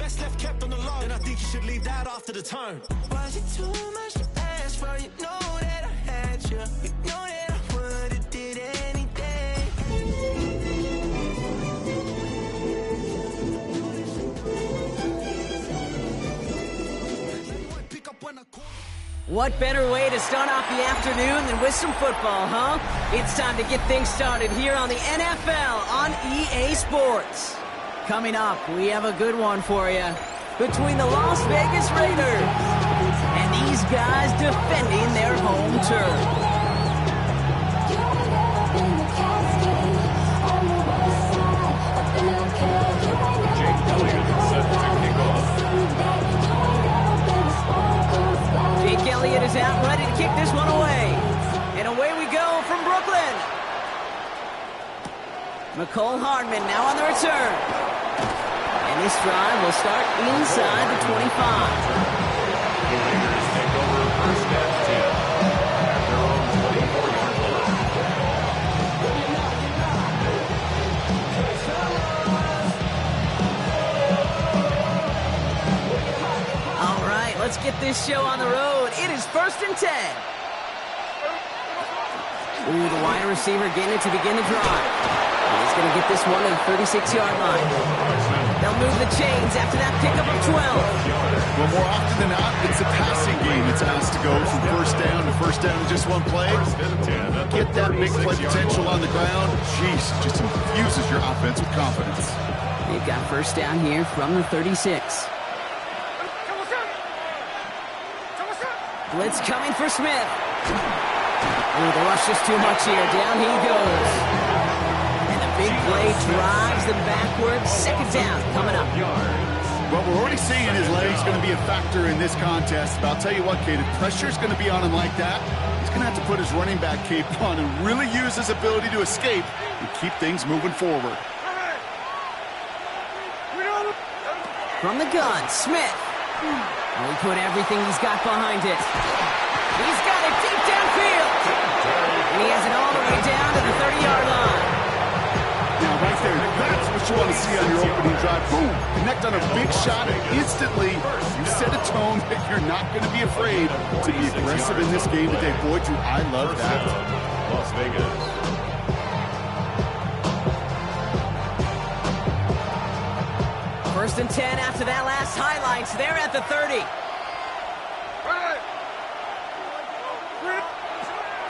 Best left kept on the low, and I think you should leave that after the turn. Was it too much to ask for? You know that I had you. You know that I would've did anything. What better way to start off the afternoon than with some football, huh? It's time to get things started here on the NFL on EA Sports. Coming up, we have a good one for you. Between the Las Vegas Raiders and these guys defending their home turf. Jake Elliott is out, ready to kick this one away. And away we go from Brooklyn. McCole Hardman now on the return. And this drive will start inside the 25. The Raiders take over first and 10 at their own 24-yard line. All right, let's get this show on the road. It is 1st and 10. Ooh, the wide receiver getting it to begin the drive. He's going to get this one to the 36-yard line. They'll move the chains after that pickup of 12. Well, more often than not, it's a passing game. It's asked to go from first down in just one play. Get that big play potential on the ground. Jeez, just infuses your offense with confidence. They've got first down here from the 36. Blitz coming for Smith. Ooh, the rush is too much here. Down he goes. And the big play drives them backwards. Second down coming up. Well, we're already seeing his legs going to be a factor in this contest. But I'll tell you what, Kate, if pressure's going to be on him like that, he's going to have to put his running back cape on and really use his ability to escape and keep things moving forward. From the gun, Smith. And he put everything he's got behind it. He's got it deep downfield. And he has it all the way down to the 30-yard line. Now, right there, that's what you want to see on your opening drive. Boom! Connect on a big shot, and instantly you set a tone that you're not going to be afraid to be aggressive in this game today. Boy, Drew, I love that. Las Vegas. First and 10 after that last highlights. They're at the 30.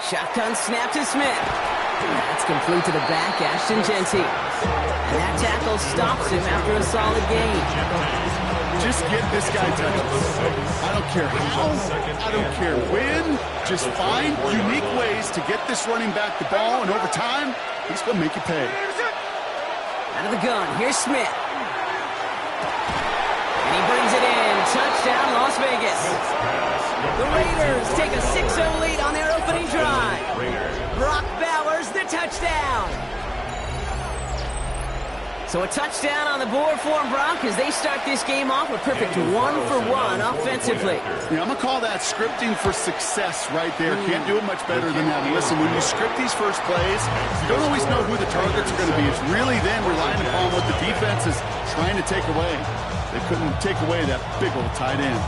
Shotgun snap to Smith. That's complete to the back, Ashton Genty. And that tackle stops him after a solid gain. Just get this guy touches. I don't care how, I don't care when. Just find unique ways to get this running back the ball, and over time, he's going to make you pay. Out of the gun, here's Smith. And he brings it in. Touchdown, Las Vegas. The Raiders take a 6-0 lead on their opening drive. Brock Bowers, the touchdown. So a touchdown on the board for Brock as they start this game off a perfect 1-for-1 offensively. Yeah, I'm going to call that scripting for success right there. Can't do it much better than that. And listen, when you script these first plays, you don't always know who the targets are going to be. It's really then relying upon what the defense is trying to take away. They couldn't take away that big old tight end.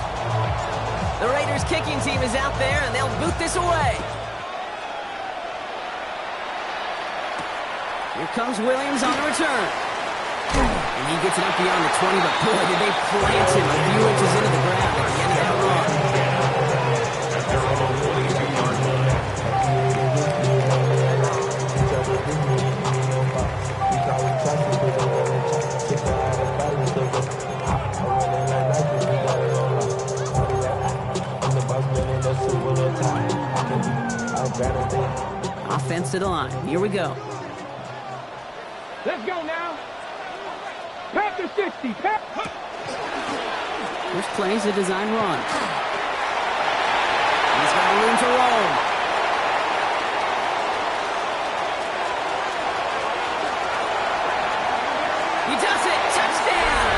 The Raiders kicking team is out there, and they'll boot this away. Here comes Williams on the return. And he gets it up beyond the 20, but boy, did they plant him a few inches into the ground at the end of that run. Offense to the line. Here we go. Let's go now. Pass to 60. First play's a design run. He's got room to roll. He does it. Touchdown.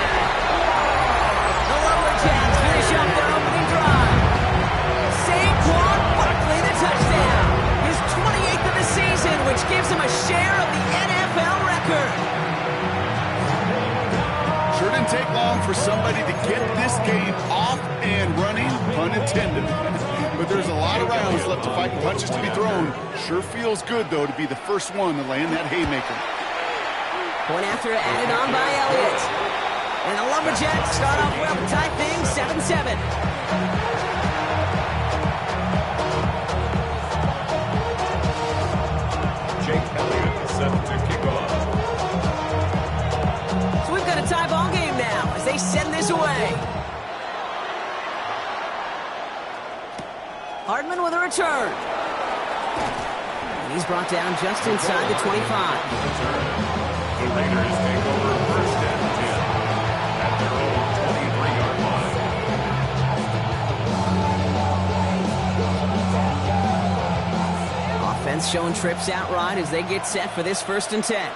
The Lumberjacks finish up their opening drive. Saquon Barkley, the touchdown. His 28th of the season, which gives him a share of the NFL record. Sure didn't Doesn't take long for somebody to get this game off and running, pun intended. But there's a lot of rounds left to fight and punches to be thrown. Sure feels good, though, to be the first one to land that haymaker. Point after added on by Elliott. And the Lumberjacks start off well to tie things 7-7. Jake Elliott set to kick off. So we've got a tie ball game now as they send this away. Hardman with a return. And he's brought down just inside the 25. The Raiders take over first and 10 at their own 23-yard line. Offense showing trips out right as they get set for this 1st and 10.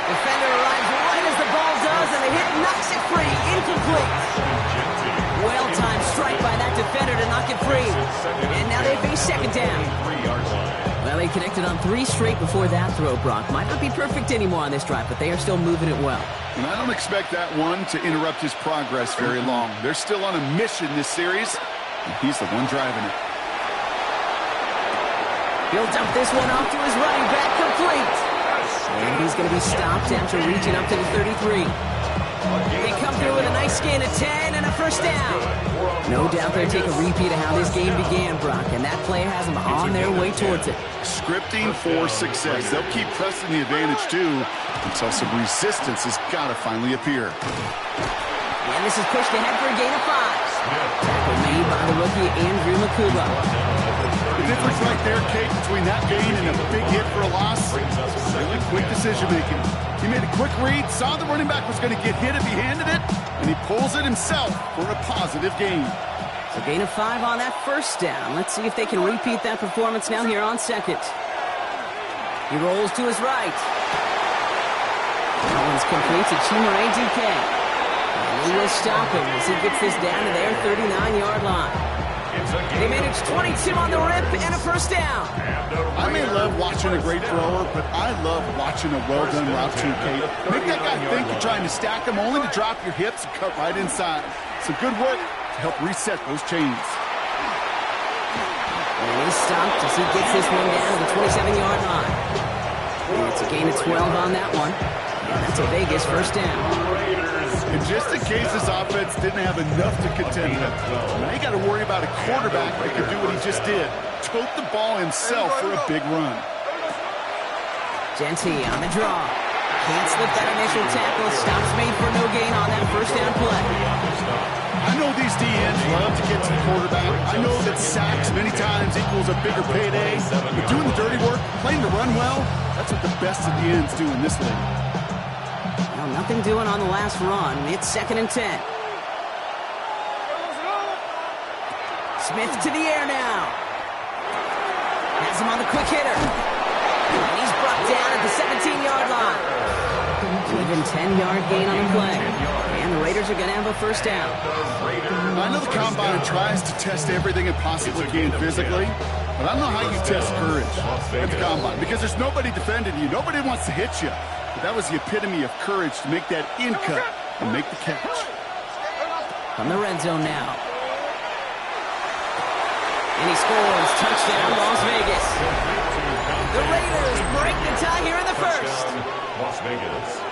Defender arrives right as the ball does, and the hit knocks it free. Incomplete. Well-timed strike by that defender to knock it free. And now they face 2nd down. Well, they connected on 3 straight before that throw, Brock. Might not be perfect anymore on this drive, but they are still moving it well. And I don't expect that one to interrupt his progress very long. They're still on a mission this series, and he's the one driving it. He'll dump this one off to his running back, complete. And he's going to be stopped after reaching up to the 33. They come through with a nice gain of 10 and a 1st down. No doubt they'll take a repeat of how this game began, Brock, and that play has them on their way towards it. Scripting for success. They'll keep pressing the advantage, too, until some resistance has got to finally appear. And this is pushed ahead for a gain of 5. Tackle made by the rookie Andrew Makuba. The difference right there, Kate, between that gain and a big hit for a loss, really quick decision-making. He made a quick read, saw the running back was going to get hit if he handed it, and he pulls it himself for a positive gain. So gain of 5 on that 1st down. Let's see if they can repeat that performance now here on 2nd. He rolls to his right. That one's complete to Chimere DK. And he will stop him as he gets this down to their 39-yard line. They managed 22 on the rip and a 1st down. I may love watching a great thrower, but I love watching a well-done route too, Kate. Make that guy think you're trying to stack him only to drop your hips and cut right inside. Some good work to help reset those chains. And he's stopped as he gets this one down to the 27-yard line. And it's a gain of 12 on that one. And that's a Vegas 1st down. And just in case this offense didn't have enough to contend with, now you got to worry about a quarterback that could do what he just did. Tote the ball himself for a big run. Genty on the draw. Can't slip that initial tackle. Stops made for no gain on that 1st down play. I know these DNs love to get to the quarterback. I know that sacks many times equals a bigger payday. But doing the dirty work, playing to run well, that's what the best of the ends do in this league. Well, nothing doing on the last run. It's 2nd and 10. Smith to the air now. Has him on the quick hitter. And he's brought down at the 17-yard line. Even 10-yard gain on the play. And the Raiders are going to have a 1st down. I know the Combine tries to test everything it possibly can physically, but I don't know how you test courage at the Combine because there's nobody defending you. Nobody wants to hit you. But that was the epitome of courage to make that in cut and make the catch. From the red zone now. And he scores. Touchdown, Las Vegas. The Raiders break the tie here in the 1st. Las Vegas.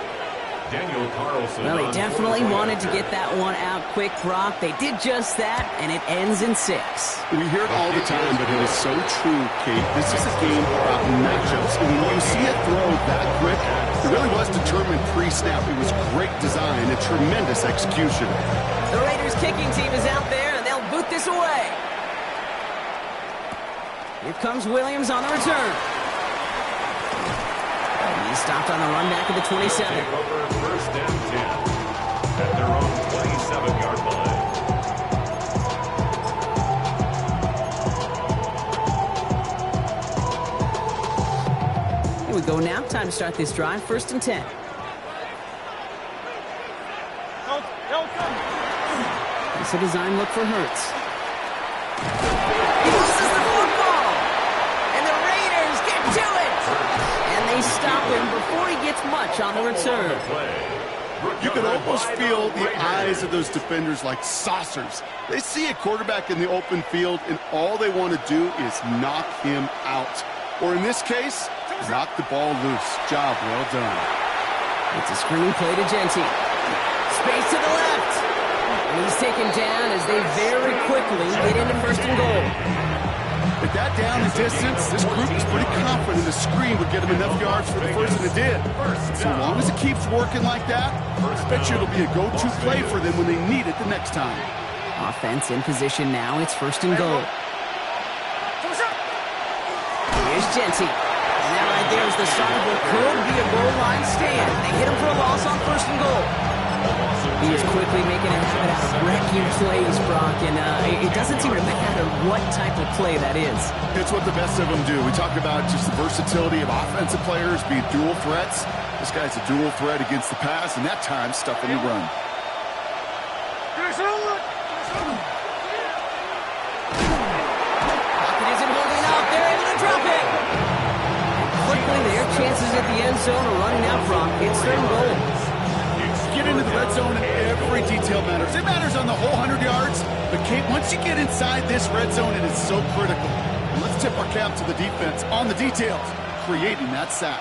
Daniel Carlson. Well, he definitely wanted to get that one out quick, Brock. They did just that, and it ends in 6. We hear it all the time, but it is so true, Kate. This is a game about matchups. And when you see a throw that quick, it really was determined pre-snap. It was great design and tremendous execution. The Raiders kicking team is out there, and they'll boot this away. Here comes Williams on the return. He stopped on the run back at the 27. Take over 1st and 10 at their own 27-yard line. Here we go now. Time to start this drive. 1st and 10. It's a design look for Hurts. He loses the football. gets much on the return. You can almost feel the eyes of those defenders like saucers. They see a quarterback in the open field, and all they want to do is knock him out. Or in this case, knock the ball loose. Job well done. It's a screen play to Genty. Space to the left. And he's taken down as they very quickly get into first and goal. At that down and distance, this group is pretty confident the screen would get him enough yards for the first, and it did. So long as it keeps working like that, I bet you it'll be a go-to play for them when they need it the next time. Offense in position now. It's first and goal. Here's Genty. And that right there is the start of what could be a goal line stand. They hit him for a loss on first and goal. He is quickly making a habit out of wrecking plays, Brock, and it doesn't seem to matter what type of play that is. It's what the best of them do. We talk about just the versatility of offensive players being dual threats. This guy's a dual threat against the pass, and that time stuffing the run. Pocket isn't holding up. They're able to drop it. Quickly, their chances at the end zone are running out, Brock. It's third and goal. Get into the red zone, and every detail matters. It matters on the whole 100 yards. But, Kate, once you get inside this red zone, it is so critical. And let's tip our cap to the defense on the details, creating that sack.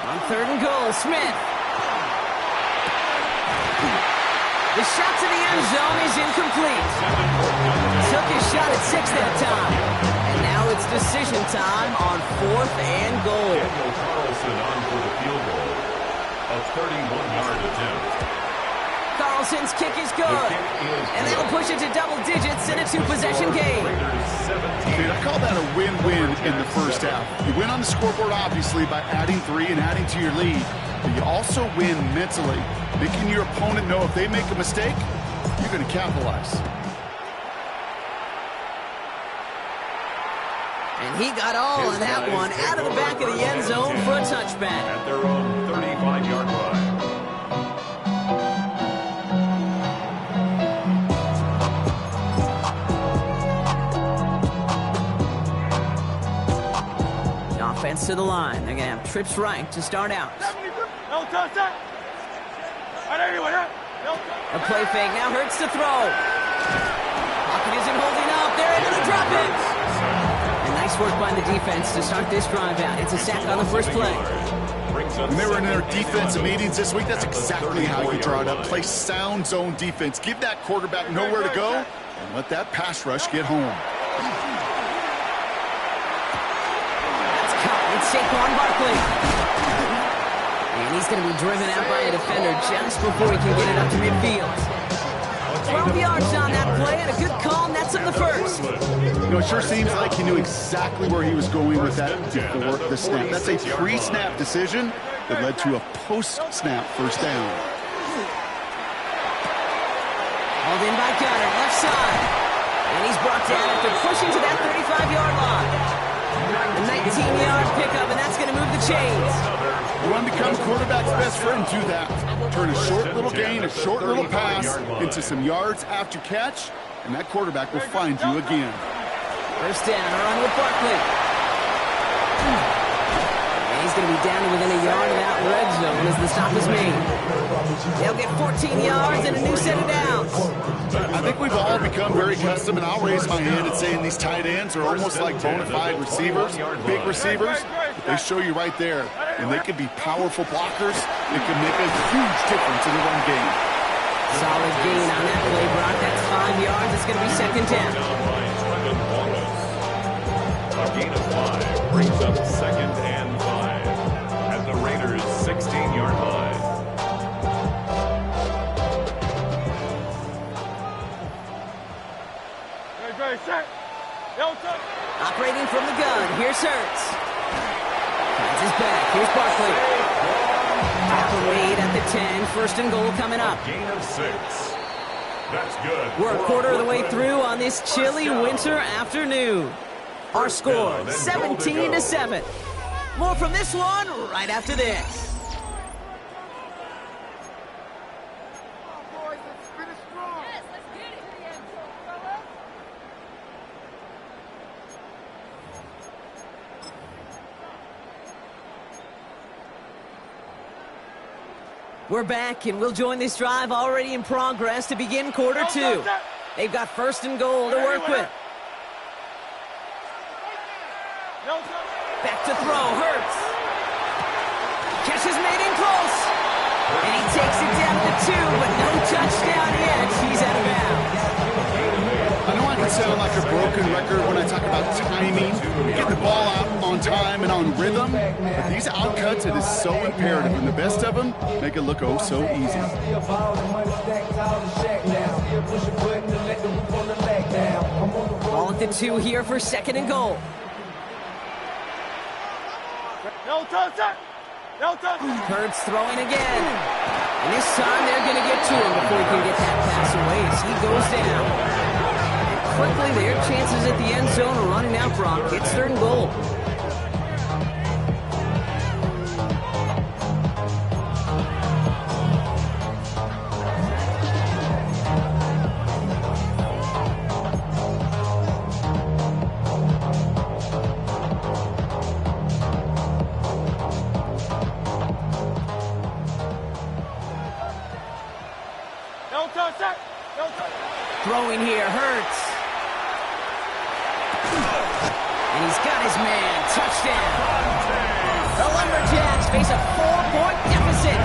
On third and goal, Smith. The shot to the end zone is incomplete. Took his shot at 6 that time. And now it's decision time on fourth and goal. Daniel Carlson on for the field goal. A 31-yard attempt. Carlson's kick is good. And that'll push it to double digits in a two-possession game. Dude, I call that a win-win in the first half. You win on the scoreboard, obviously, by adding 3 and adding to your lead. But you also win mentally, making your opponent know if they make a mistake, you're going to capitalize. And he got all of that one out of the back of the end zone for a touchback. At their own 35-yard line. Offense to the line. They're going to have trips right to start out. A play fake now hurts to throw. Pocket isn't holding up. They're able to drop it. And nice work by the defense to start this drive out. It's a sack on the first play. When they were in their defensive meetings this week, that's exactly how you draw it up. Play sound zone defense. Give that quarterback nowhere to go and let that pass rush get home. Saquon Barkley. And he's going to be driven out by a defender just before he can get it up to midfield. 12 yards on that play and a good call, and that's in the first. You know, it sure seems like he knew exactly where he was going with that before the snap. That's a pre-snap decision that led to a post-snap first down. Hauled in by Gunner, left side. And he's brought down after pushing to that 35-yard line. A 19-yard pickup, and that's going to move the chains. You want to become quarterback's best friend, do that. Turn a short little gain, a short little pass into some yards after catch, and that quarterback will find you again. First down, a run with Barkley. And he's going to be down to within a yard of that red zone as the stop is made. They'll get 14 yards and a new set of downs. I think we've all become very accustomed, and I'll raise my hand and saying these tight ends are almost like bona fide receivers, big receivers. They show you right there, and they can be powerful blockers. It can make a huge difference in the run game. Solid gain on that play, Brock. That's 5 yards. It's going to be second down. A gain of 5 brings up second and 5 at the Raiders' 16-yard line. Operating from the gun. Here's Hurts. Finds his back. Here's Barkley. Tackle made at the 10. First and goal coming up. Gain of 6. That's good. We're a quarter of the way through on this chilly winter afternoon. Our score, 17-7. More from this one right after this. We're back, and we'll join this drive already in progress to begin quarter two. They've got first and goal to work with. Back to throw, Hurts. Catch is made in close. And he takes it down to 2, but no touchdown yet. He's out of bounds. I know I can sound like a broken record when I talk about timing, get the ball out on time and on rhythm, but these outcuts, it is so imperative, and the best of them make it look oh so easy. Ball at the 2 here for second and goal. Hurts throwing again. And this time they're going to get to him before he can get that pass away as he goes down. Quickly, their chances at the end zone are running out, Brock. It's third and goal. Throwing here, Hurts. And he's got his man. Touchdown. The Lumberjacks face a 4-point deficit.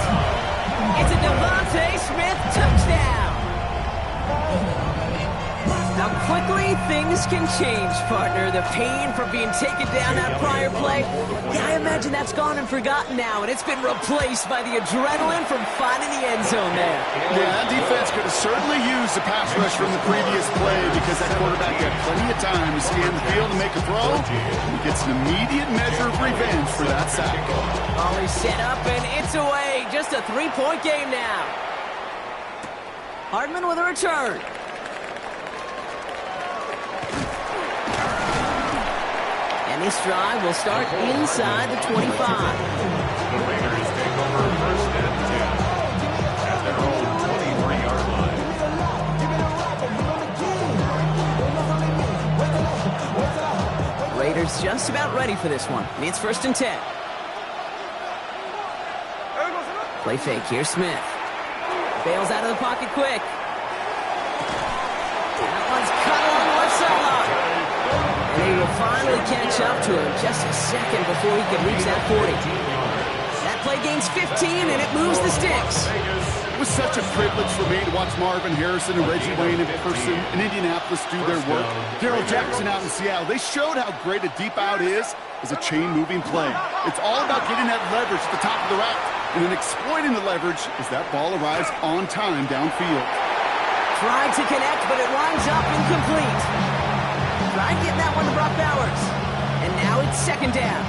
It's a Devontae Smith touchdown. Now quickly things can change, partner. The pain from being taken down that prior play, yeah, I imagine that's gone and forgotten now, and it's been replaced by the adrenaline from finding the end zone there. Yeah, that defense could have certainly used the pass rush from the previous play because that quarterback had plenty of time to scan the field and make a throw. He gets an immediate measure of revenge for that sack. Ball is set up, and it's away. Just a 3-point game now. Hardman with a return. And this drive will start inside the 25. The Raiders take over first and 10 at their own 23-yard line. Raiders just about ready for this one. It's first and 10. Play fake here, Smith. Bails out of the pocket quick. That one's cut along the left sideline. And he will finally catch up to him just a second before he can reach that 40. That play gains 15, and it moves the sticks. It was such a privilege for me to watch Marvin Harrison and Reggie Wayne in person in Indianapolis do their work. Darrell Jackson out in Seattle, they showed how great a deep out is as a chain-moving play. It's all about getting that leverage at the top of the route, and then exploiting the leverage as that ball arrives on time downfield. Tried to connect, but it winds up incomplete. Tried getting that one to Brock Bowers. And now it's second down.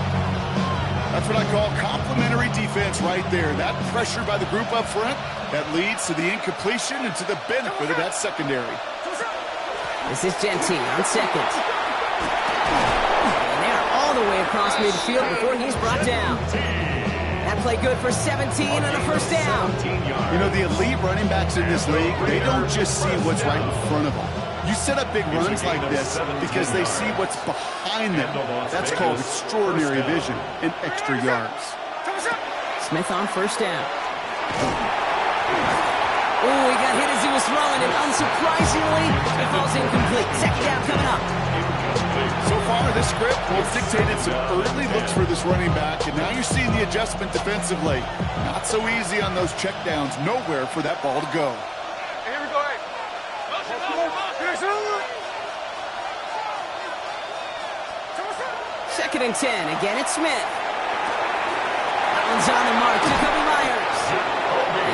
That's what I call complimentary defense right there. That pressure by the group up front, that leads to the incompletion and to the benefit of that secondary. This is Gentine on second. And they're all the way across midfield before he's brought down. That play good for 17 and a first down. You know, the elite running backs in this league, they don't just see what's right in front of them. You set up big runs like this because they see what's behind them. That's called extraordinary vision and extra yards. Smith on first down. Oh, he got hit as he was throwing, and unsurprisingly, it falls incomplete. Second down coming up. So far, this script has dictated some early looks for this running back, and now you're seeing the adjustment defensively. Not so easy on those checkdowns. Nowhere for that ball to go. Here we go, hey. Second and 10. Again, it's Smith. That one's on the mark. Jacoby Myers.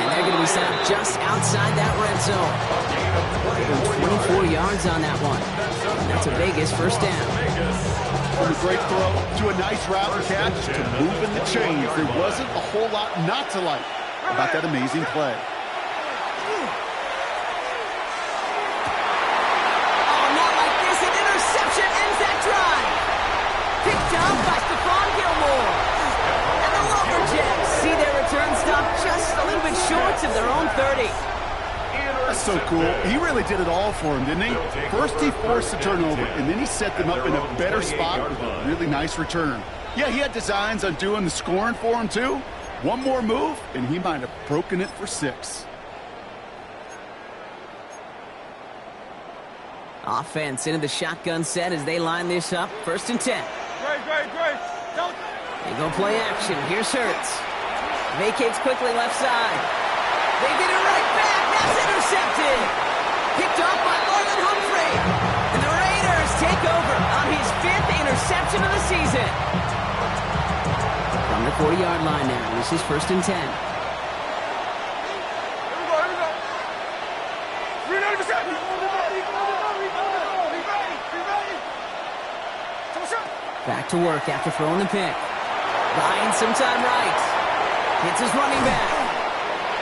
And they're going to be stopped just outside that red zone. 24 yards on that one. And that's a Vegas first down. From a great throw to a nice route and catch to moving the chains. There wasn't a whole lot not to like about that amazing play. Oh, not like this. An interception ends that drive. Picked up by Stephon Gilmore. And the Lumberjacks see their return stop just a little bit short of their own 30. That's so cool. He really did it all for him, didn't he? First he forced the turnover, and then he set them up in a better spot with a really nice return. Yeah, he had designs on doing the scoring for him too, One more move, and he might have broken it for 6. Offense into the shotgun set as they line this up. 1st and 10. They go play action. Here's Hurts. Vacates quickly left side. They get it right back. That's intercepted. Picked off by Marlon Humphrey. And the Raiders take over on his 5th interception of the season. From the 40-yard line now. This is 1st and 10. Back to work after throwing the pick. Buying some time right. Hits his running back.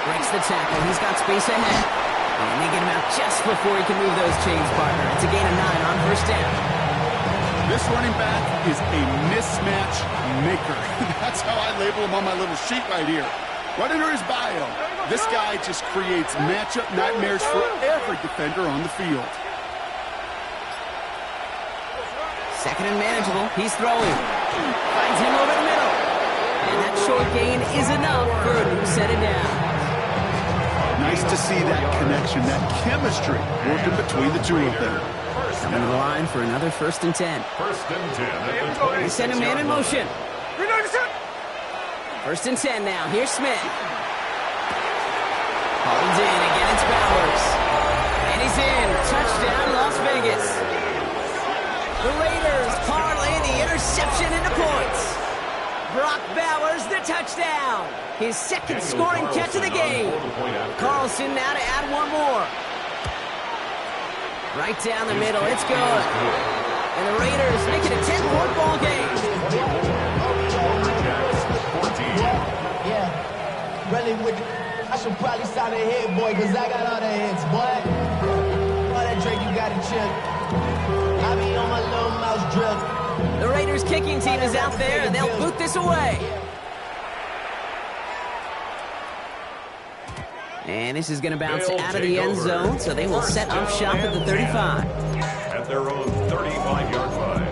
Breaks the tackle. He's got space ahead. And they get him out just before he can move those chains, partner. It's a gain of 9 on 1st down. This running back is a mismatch maker. That's how I label him on my little sheet right here. Right under his bio. This guy just creates matchup nightmares for every defender on the field. 2nd and manageable. He's throwing. Finds him over the middle. And that short gain is enough for a new set of downs. Nice to see that connection, that chemistry working between the two of them. Coming to the line for another 1st and 10. 1st and 10. They send a man in motion. 1st and 10 now. Here's Smith. Hauled in. Again, it's Bowers. And he's in. Touchdown, Las Vegas. The Raiders parlay the interception into points. Brock Bowers, the touchdown. His 2nd scoring catch of the game. Carlson now to add one more. Right down the middle, it's good. And the Raiders make it a 10-point ball game. Yeah, really I should probably sign a hit, boy, because I got all the hits, boy. All that Drake you got to chill. I be on my little mouse drill. The Raiders kicking team is out there, and they'll boot this away. And this is going to bounce out of the end zone, so they will set up shop at the 35. At their own 35-yard line.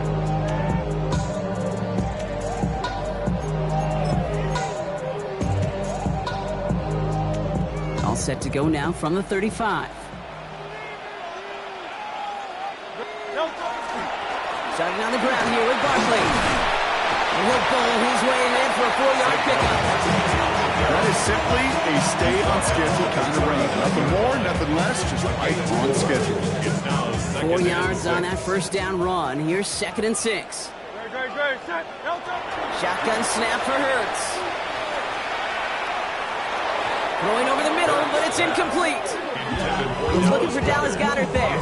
All set to go now from the 35. Starting on the ground here with Barkley. And he'll bowl his way in for a 4-yard pickup. That is simply a stay-on-schedule kind of run. Nothing more, nothing less, just right on schedule. 4 yards on that 1st down run. Here's 2nd and 6. Shotgun snap for Hurts. Throwing over the middle, but it's incomplete. He's looking for Dallas Goedert there.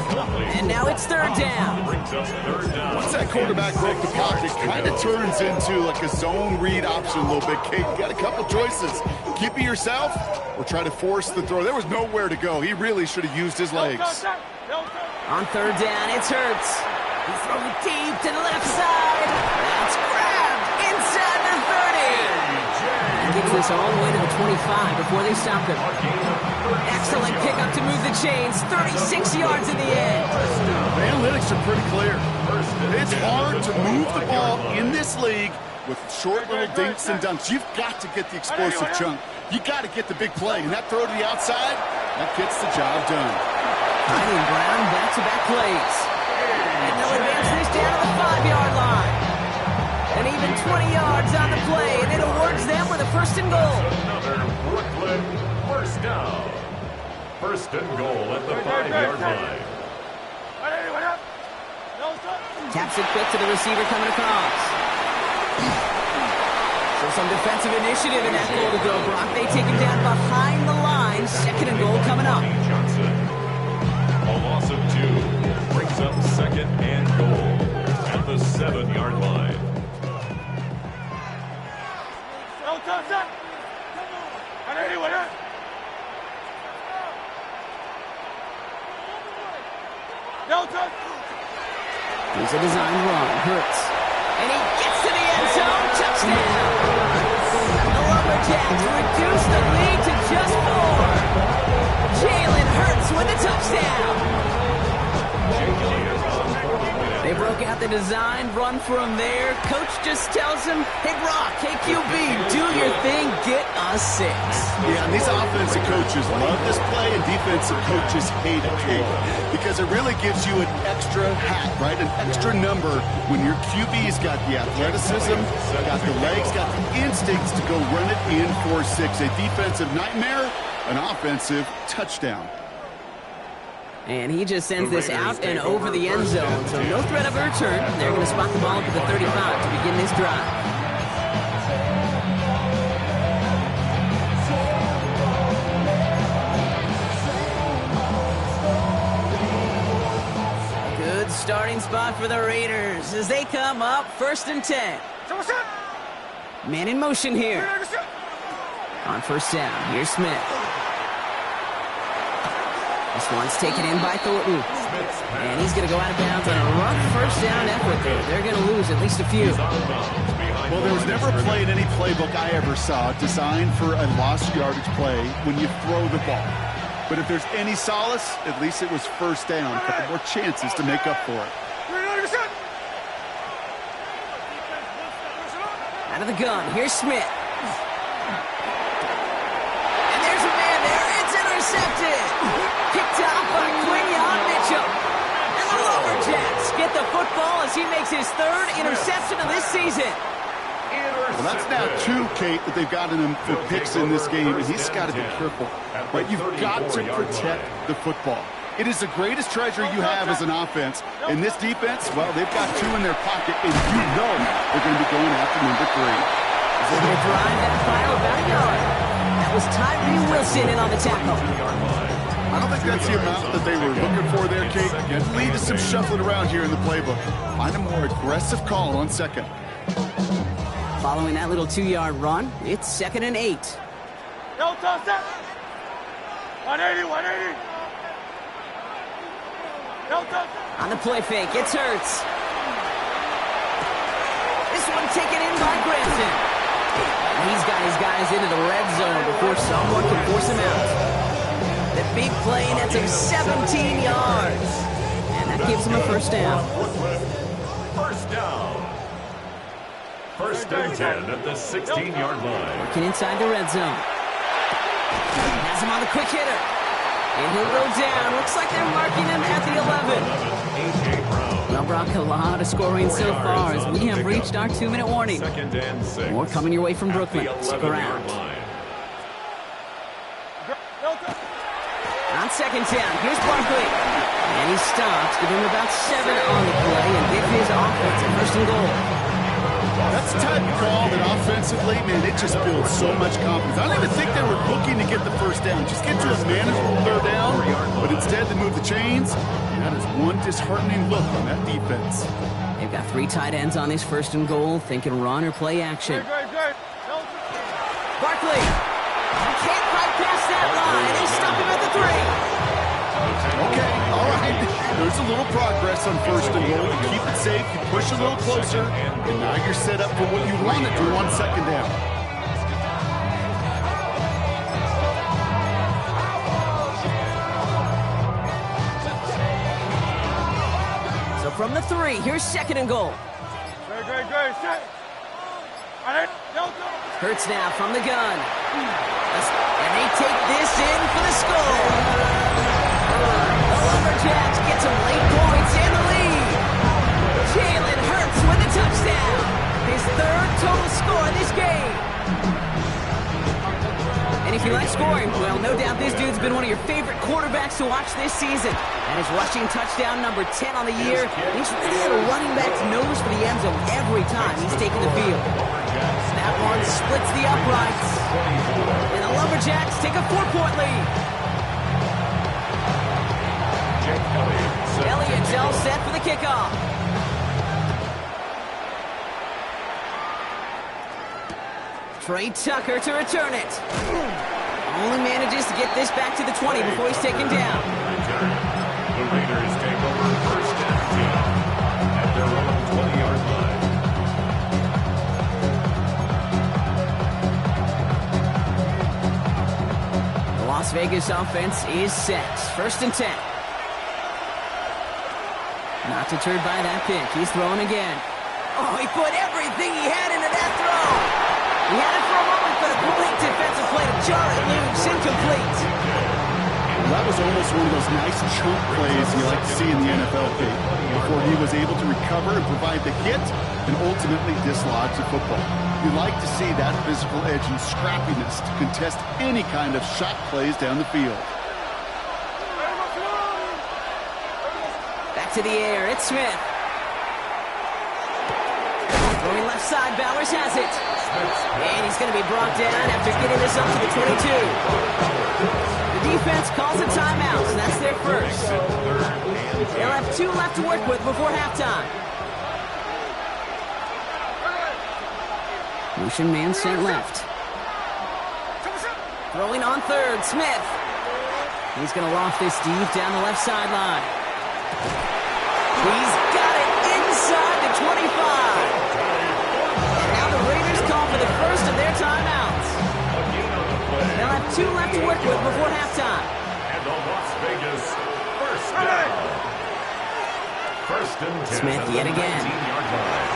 And now it's 3rd down. Once that quarterback broke the pocket, it kind of turns into like a zone read option a little bit. Kate, you got a couple choices. Keep it yourself or try to force the throw. There was nowhere to go. He really should have used his legs. On 3rd down, it's Hurts. He throws it deep to the left side. That's grabbed inside the 30. He gets this all the way to the 25 before they stop him. Excellent pickup to move the chains. 36 yards in the end. The analytics are pretty clear. It's hard to move the ball in this league with short little dinks and dunks. You've got to get the explosive chunk. You got to get the big play. And that throw to the outside, that gets the job done. Hiding ground, back-to-back plays. And they'll advance this down to the 5-yard line. And even 20 yards on the play, and it awards them with a 1st and goal. Another Brooklyn 1st down. 1st and goal at the 5-yard line. Taps it quick to the receiver coming across. So some defensive initiative in that goal to go, Brock. They take him down behind the line. 2nd and goal coming up. Johnson. A loss of 2 brings up 2nd and goal at the 7-yard line. Here's a design run. Hurts. And he gets to the end zone. Touchdown. The Lumberjacks reduce the lead to just 4. Jalen Hurts with a touchdown. They broke out got the designed run for him there. Coach just tells him, hey, Brock, hey, QB, do your thing, get a 6. Yeah, and these offensive coaches love this play, and defensive coaches hate it, because it really gives you an extra hat, right? An extra number when your QB's got the athleticism, got the legs, got the instincts to go run it in for 6. A defensive nightmare, an offensive touchdown. And he just sends this out and over the end zone, so no threat of a return. They're going to spot the ball at the 35 to begin this drive. Good starting spot for the Raiders as they come up 1st and 10. Man in motion here. On 1st down, here's Smith. This one's taken in by Thornton. And he's going to go out of bounds on a rough 1st down effort there. They're going to lose at least a few. Well, there was never a play in any playbook I ever saw designed for a lost yardage play when you throw the ball. But if there's any solace, at least it was 1st down. A couple more chances to make up for it. Out of the gun, here's Smith. And there's a man there. It's intercepted. Picked off by Quinion Mitchell. And the Lumberjacks get the football as he makes his 3rd interception of this season. Well, that's now 2, Kate, that they've gotten him for picks in this game, and he's got to be careful. Right? You've got to protect the football. It is the greatest treasure you have as an offense. And this defense, well, they've got 2 in their pocket, and you know they're going to be going after number 3. They're going to drive that pile about a yard. That was Tyree Wilson in on the tackle. I don't think that's the amount that they were looking for there, Kate. It lead to some shuffling around here in the playbook. Find a more aggressive call on 2nd. Following that little 2-yard run, it's 2nd and 8. 180. On the play fake, it's Hurts. This one taken in by Granson. And he's got his guys into the red zone before someone can force him out. The big play nets him 17 yards. And that gives him a 1st down. 1st down. 1st and 10 at the 16-yard line. Working inside the red zone. Has him on the quick hitter. And he'll go down. Looks like they're marking him at the 11. Well, Brock, a lot of scoring so far as we have reached our 2-minute warning. 2nd and 6. More coming your way from Brooklyn. Stick around. On 2nd down, here's Barkley. And he stops, give him about 7 on the play, and give his offense a 1st and goal. That's a type of call that offensively, man, it just builds so much confidence. I don't even think they were looking to get the 1st down. Just get to a manageable 3rd down, but instead they move the chains, and that is one disheartening look on that defense. They've got 3 tight ends on this 1st and goal, thinking run or play action. Barkley can't quite pass that line. They stop him at the 3. Okay, all right. There's a little progress on 1st and goal. You keep it safe, you push a little closer, and now you're set up for what you want to do on 2nd down. So from the 3, here's 2nd and goal. Hurts now from the gun. And they take this in for the score. The Lumberjacks get some late points and the lead. Jalen Hurts with a touchdown. His 3rd total score in this game. And if you like scoring, well, no doubt this dude's been one of your favorite quarterbacks to watch this season. And his rushing touchdown number 10 on the year. He's really had a running back's nose for the end zone every time he's taken the field. That one splits the uprights. And the Lumberjacks take a 4-point lead. Elliott's all set for the kickoff. Trey Tucker to return it. Only manages to get this back to the 20 before he's taken down. The Raiders take over 1st and 10 at their own 20-yard line. The Las Vegas offense is set. 1st and 10. Not deterred by that pick. He's throwing again. Oh, he put everything he had into that throw. He had it for a moment, but a great defensive play to jar it loose. Incomplete. That was almost one of those nice chunk plays you like to see in the NFL, Pete, before he was able to recover and provide the hit and ultimately dislodge the football. You like to see that physical edge and scrappiness to contest any kind of shot plays down the field. Back to the air, it's Smith. Throwing left side, Bowers has it. And he's going to be brought down after getting this up to the 22. The defense calls a timeout, so that's their first. They'll have 2 left to work with before halftime. Motion man sent left. Throwing on third, Smith. He's going to loft this deep down the left sideline. He's got it inside the 25. And now the Raiders call for the first of their timeouts. They'll have 2 left to work with before halftime. And the Las Vegas first down. First and 10. Smith yet again. 19-yard line.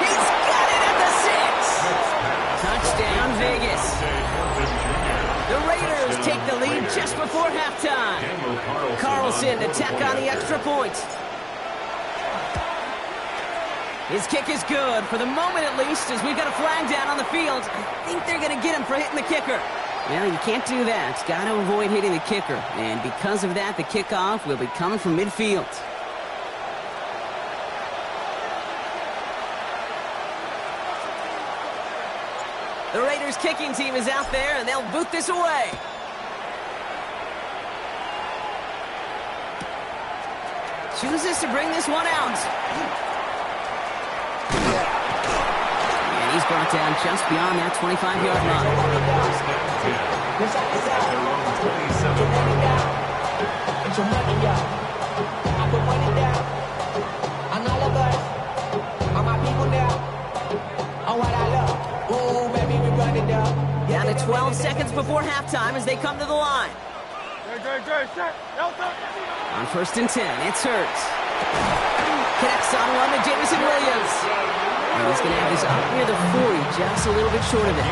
He's got it at the 6. Touchdown, Vegas. The Raiders take the lead just before halftime. Carlson to tack on the extra point. His kick is good, for the moment at least, as we've got a flag down on the field. I think they're going to get him for hitting the kicker. Well, you can't do that. Got to avoid hitting the kicker. And because of that, the kickoff will be coming from midfield. The Raiders kicking team is out there, and they'll boot this away. Chooses to bring this one out. And he's brought down just beyond that 25-yard line. Down to 12 seconds before halftime as they come to the line. On first and 10, it's Hurts. Connects on one to Jameson Williams. And he's going to have this up near the 40, just a little bit short of it.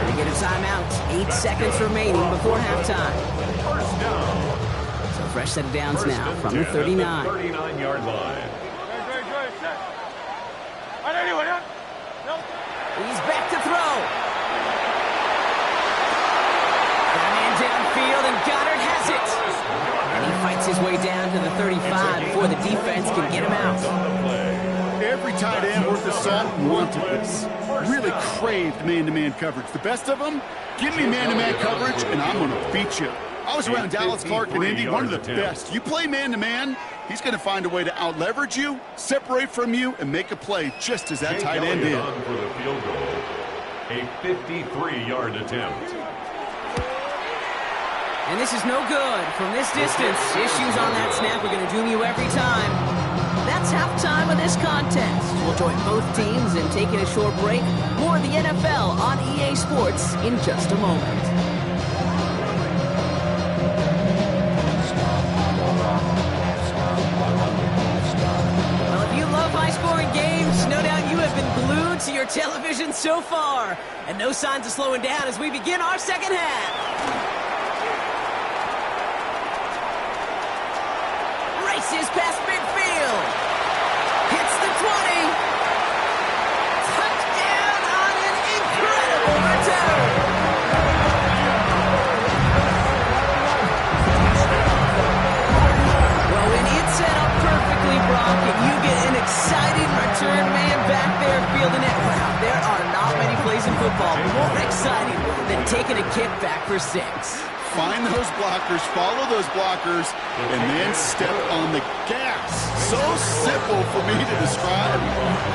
They get a timeout, 8 seconds remaining before halftime. So fresh set of downs now from the 39. 39-yard line. He's back to throw. Got a man downfield, and Goddard has it. And he fights his way down to the 35 before the defense can get him out. Every tight end worth his salt wanted this. Really craved man-to-man coverage. The best of them, give me man-to-man coverage, and I'm going to beat you. I was around Dallas Clark and Indy, one of the best. You play man-to-man, he's going to find a way to out-leverage you, separate from you, and make a play just as that tight end did. For the field goal, a 53-yard attempt. And this is no good from this distance. Issues on that snap are going to doom you every time. That's halftime of this contest. We'll join both teams in taking a short break. More of the NFL on EA Sports in just a moment. Well, if you love high-scoring games, no doubt you have been glued to your television so far. And no signs of slowing down as we begin our second half. Races past midfield. Hits the 20. Touchdown on an incredible return. Well, when it's set up perfectly, Brock, and you get an exciting return man back there fielding it, wow, there are not many plays in football more exciting than taking a kick back for 6. Find those blockers, follow those blockers, and then step on the gas. So simple for me to describe,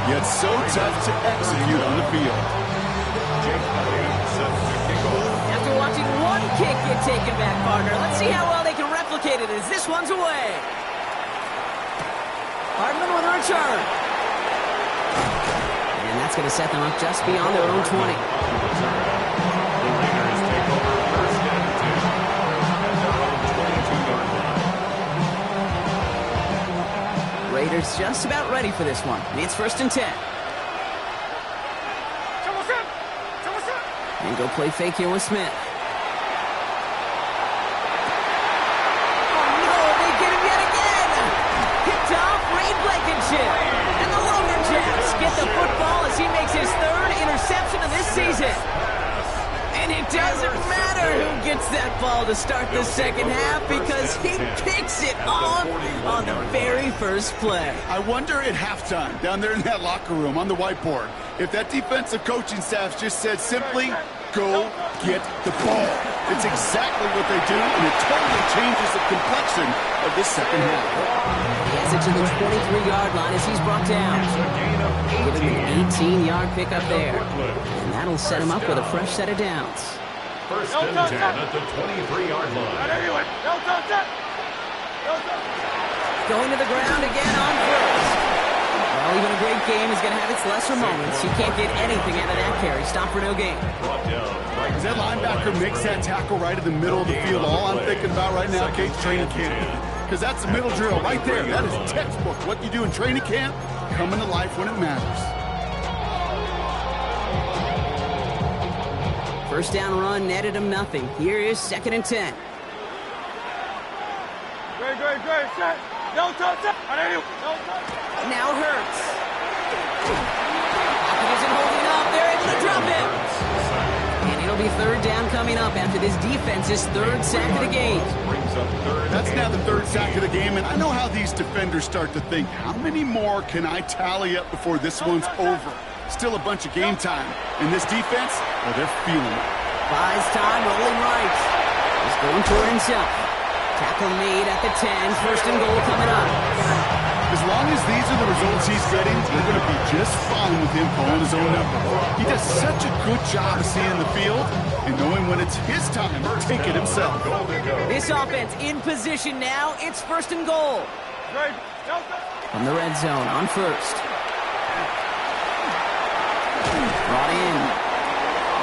yet so tough to execute on the field. After watching one kick get taken back, partner, let's see how well they can replicate it as this one's away. Hardman with a return. And that's going to set them up just beyond their own 20. Raiders just about ready for this one. It's 1st and 10. And go play fake here with Smith. And the Lumberjacks get the football as he makes his 3rd interception of this season. And it doesn't matter who gets that ball to start the second half because he picks it off on the very first play. I wonder at halftime, down there in that locker room on the whiteboard, if that defensive coaching staff just said simply, go get the ball. It's exactly what they do, and it totally changes the complexion of this second half. He has it to the 23-yard line as he's brought down. Give him an 18-yard pickup there. And that'll set him up with a fresh set of downs. 1st and 10 at the 23-yard line. Going to the ground again on first. Well, even a great game is going to have its lesser moments. You can't get anything out of that carry. Stop for no gain. As that linebacker makes that tackle right in the middle of the field, all I'm thinking about right now, Kate's training camp. Because that's the middle drill right there. That is textbook. What you do in training camp, coming to life when it matters. First down run netted him nothing. Here is 2nd and 10. Great. Set. Don't touch it. Now Hurts. Pocket isn't holding up. They're able to drop him. And it'll be 3rd down coming up after this defense's 3rd sack of the game. That's now the 3rd sack of the game, and I know how these defenders start to think, how many more can I tally up before this one's over? Still a bunch of game time. And this defense, well, they're feeling it. Buys time, rolling right. He's going toward himself. Tackle made at the 10. 1st and goal coming up. As long as these are the results he's getting, we're going to be just fine with him calling his own number. He does such a good job of seeing the field and knowing when it's his time to take it himself. This offense in position now. It's 1st and goal. From the red zone on 1st. Brought in.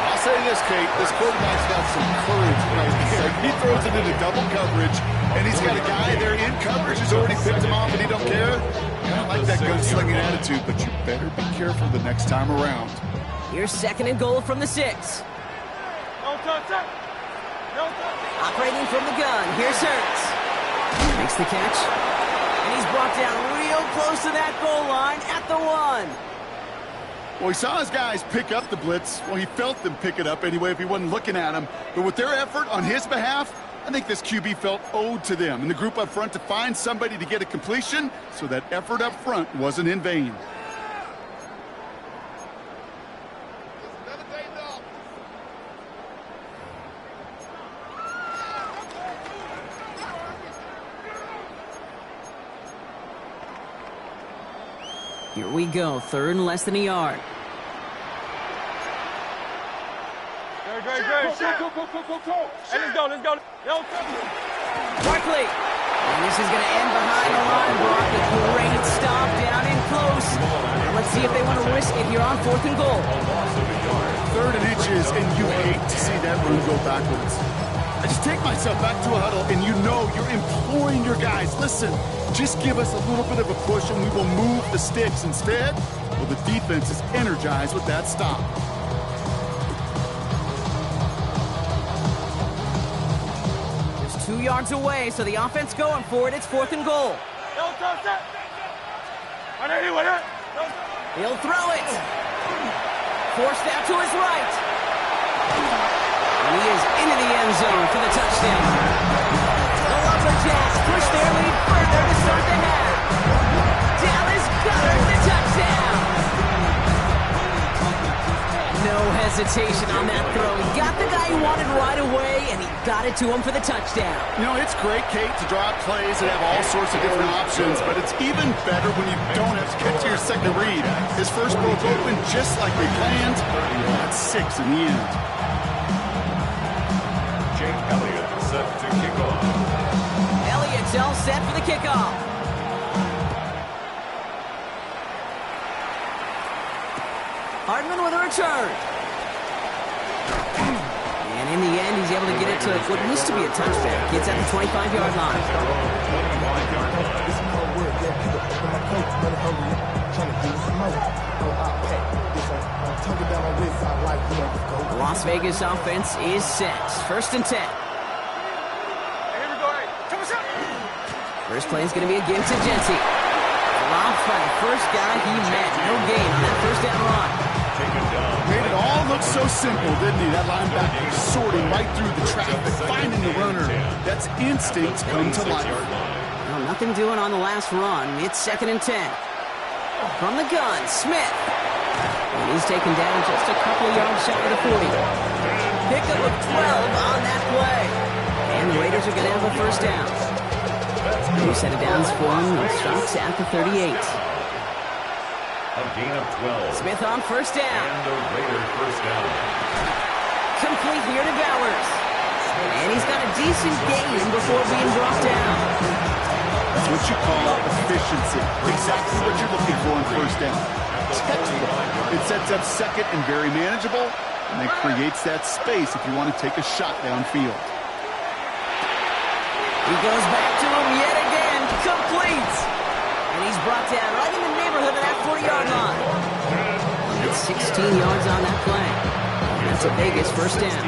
I'll say this, Kate. This quarterback's got some courage right here. He throws it into double coverage, and he's got a guy there in coverage who's already picked him off, and he don't care. I like that gunslinging attitude, but you better be careful the next time around. Here's 2nd and goal from the 6. Operating from the gun. Here's Hurts. Makes the catch. And he's brought down real close to that goal line at the 1. Well, he saw his guys pick up the blitz. Well, he felt them pick it up anyway if he wasn't looking at them. But with their effort on his behalf, I think this QB felt owed to them and the group up front to find somebody to get a completion, so that effort up front wasn't in vain. Here we go, 3rd and less than a yard. Great. Go. Hey, let's go. Barkley. And this is going to end behind the line. Brock, a great stop down in close. Now let's see if they want to risk it here on 4th and goal. 3rd and inches, and you hate to see that run go backwards. I just take myself back to a huddle, and you know you're imploring your guys, listen, just give us a little bit of a push, and we will move the sticks. Instead, well, the defense is energized with that stop. It's 2 yards away, so the offense going for it. It's 4th and goal. He'll throw it. Forced out to his right. And he is into the end zone for the touchdown. The Lumberjacks push their lead further to start the half. Dallas Goddard, the touchdown. No hesitation on that throw. He got the guy he wanted right away, and he got it to him for the touchdown. You know, it's great, Kate, to draw up plays and have all sorts of different options, but it's even better when you don't have to get to your second read. His first broke open just like they planned. That's 6 in the end. Elliott set to kick off. Elliott's all set for the kickoff. Hardman with a return. And in the end, he's able to get it to what used to be a touchback. Gets at the 25-yard line. know, money hungry, trying to get some more. The Las Vegas offense is set. 1st and 10. Here we go. Hey, come on, First play is going to be a give to Genty. Dropped by the first guy he met. No gain on that first down run. Made it all look so simple, didn't he? That linebacker sorting right through the traffic, finding the runner. That's instinct come to life. Well, nothing doing on the last run. It's 2nd and 10. From the gun, Smith. And he's taken down just a couple of yards shy of the 40. Pickup of 12 on that play. And the Raiders are going to have a first down. New set of downs for him. It stops at the 38. A gain of 12. Smith on first down. And the Raiders first down. Complete here to Bowers. And he's got a decent gain before being brought down. That's what you call efficiency. Exactly what you're looking for in first down. It sets up second and very manageable, and it creates that space if you want to take a shot downfield. He goes back to him yet again. Complete. And he's brought down right in the neighborhood of that 40-yard line. It's 16 yards on that play. That's a Vegas first down.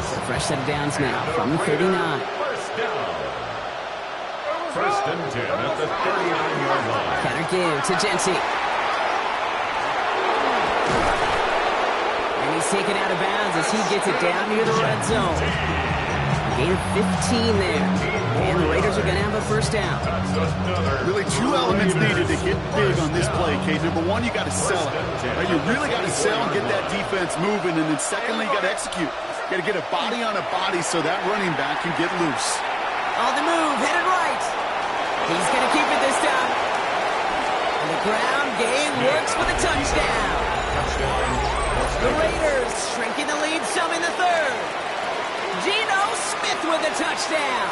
So fresh set of downs now from the 39. First down. 1st and 10 at the 39-yard line. Counter give to Genty. And he's taken out of bounds as he gets it down near the red zone. A gain of 15 there. And the Raiders are going to have a first down. Really, 2 elements needed to get big on this play, Kate. Number one, you got to sell it. Right? You really got to sell and get that defense moving. And then secondly, you got to execute. You got to get a body on a body so that running back can get loose. On the move, headed right. He's going to keep it this time. And the ground game works for the touchdown. The Raiders shrinking the lead some in the 3rd. Geno Smith with a touchdown.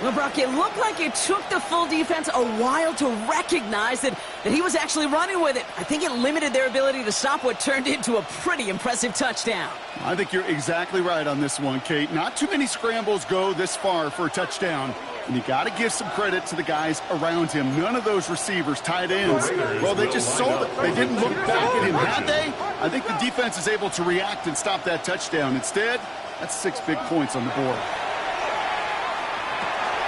Well, Brock, it looked like it took the full defense a while to recognize that he was actually running with it. I think it limited their ability to stop what turned into a pretty impressive touchdown. I think you're exactly right on this one, Kate. Not too many scrambles go this far for a touchdown. And you got to give some credit to the guys around him. None of those receivers, tight ends, well, they just sold it. They didn't look back at him, had they? I think the defense is able to react and stop that touchdown. Instead, that's 6 big points on the board.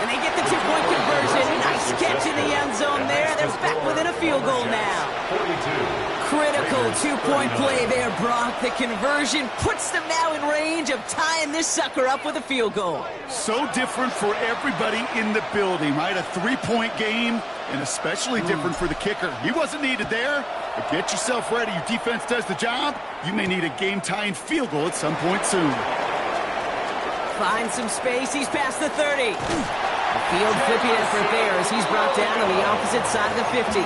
And they get the 2-point conversion. Nice catch in the end zone there. They're back within a field goal now. 42. Critical 2-point play there, Brock. The conversion puts them now in range of tying this sucker up with a field goal. So different for everybody in the building, right? A 3-point game, and especially different for the kicker. He wasn't needed there, but get yourself ready. Your defense does the job. You may need a game-tying field goal at some point soon. Finds some space. He's past the 30. A field flipping effort there as he's brought down on the opposite side of the 50.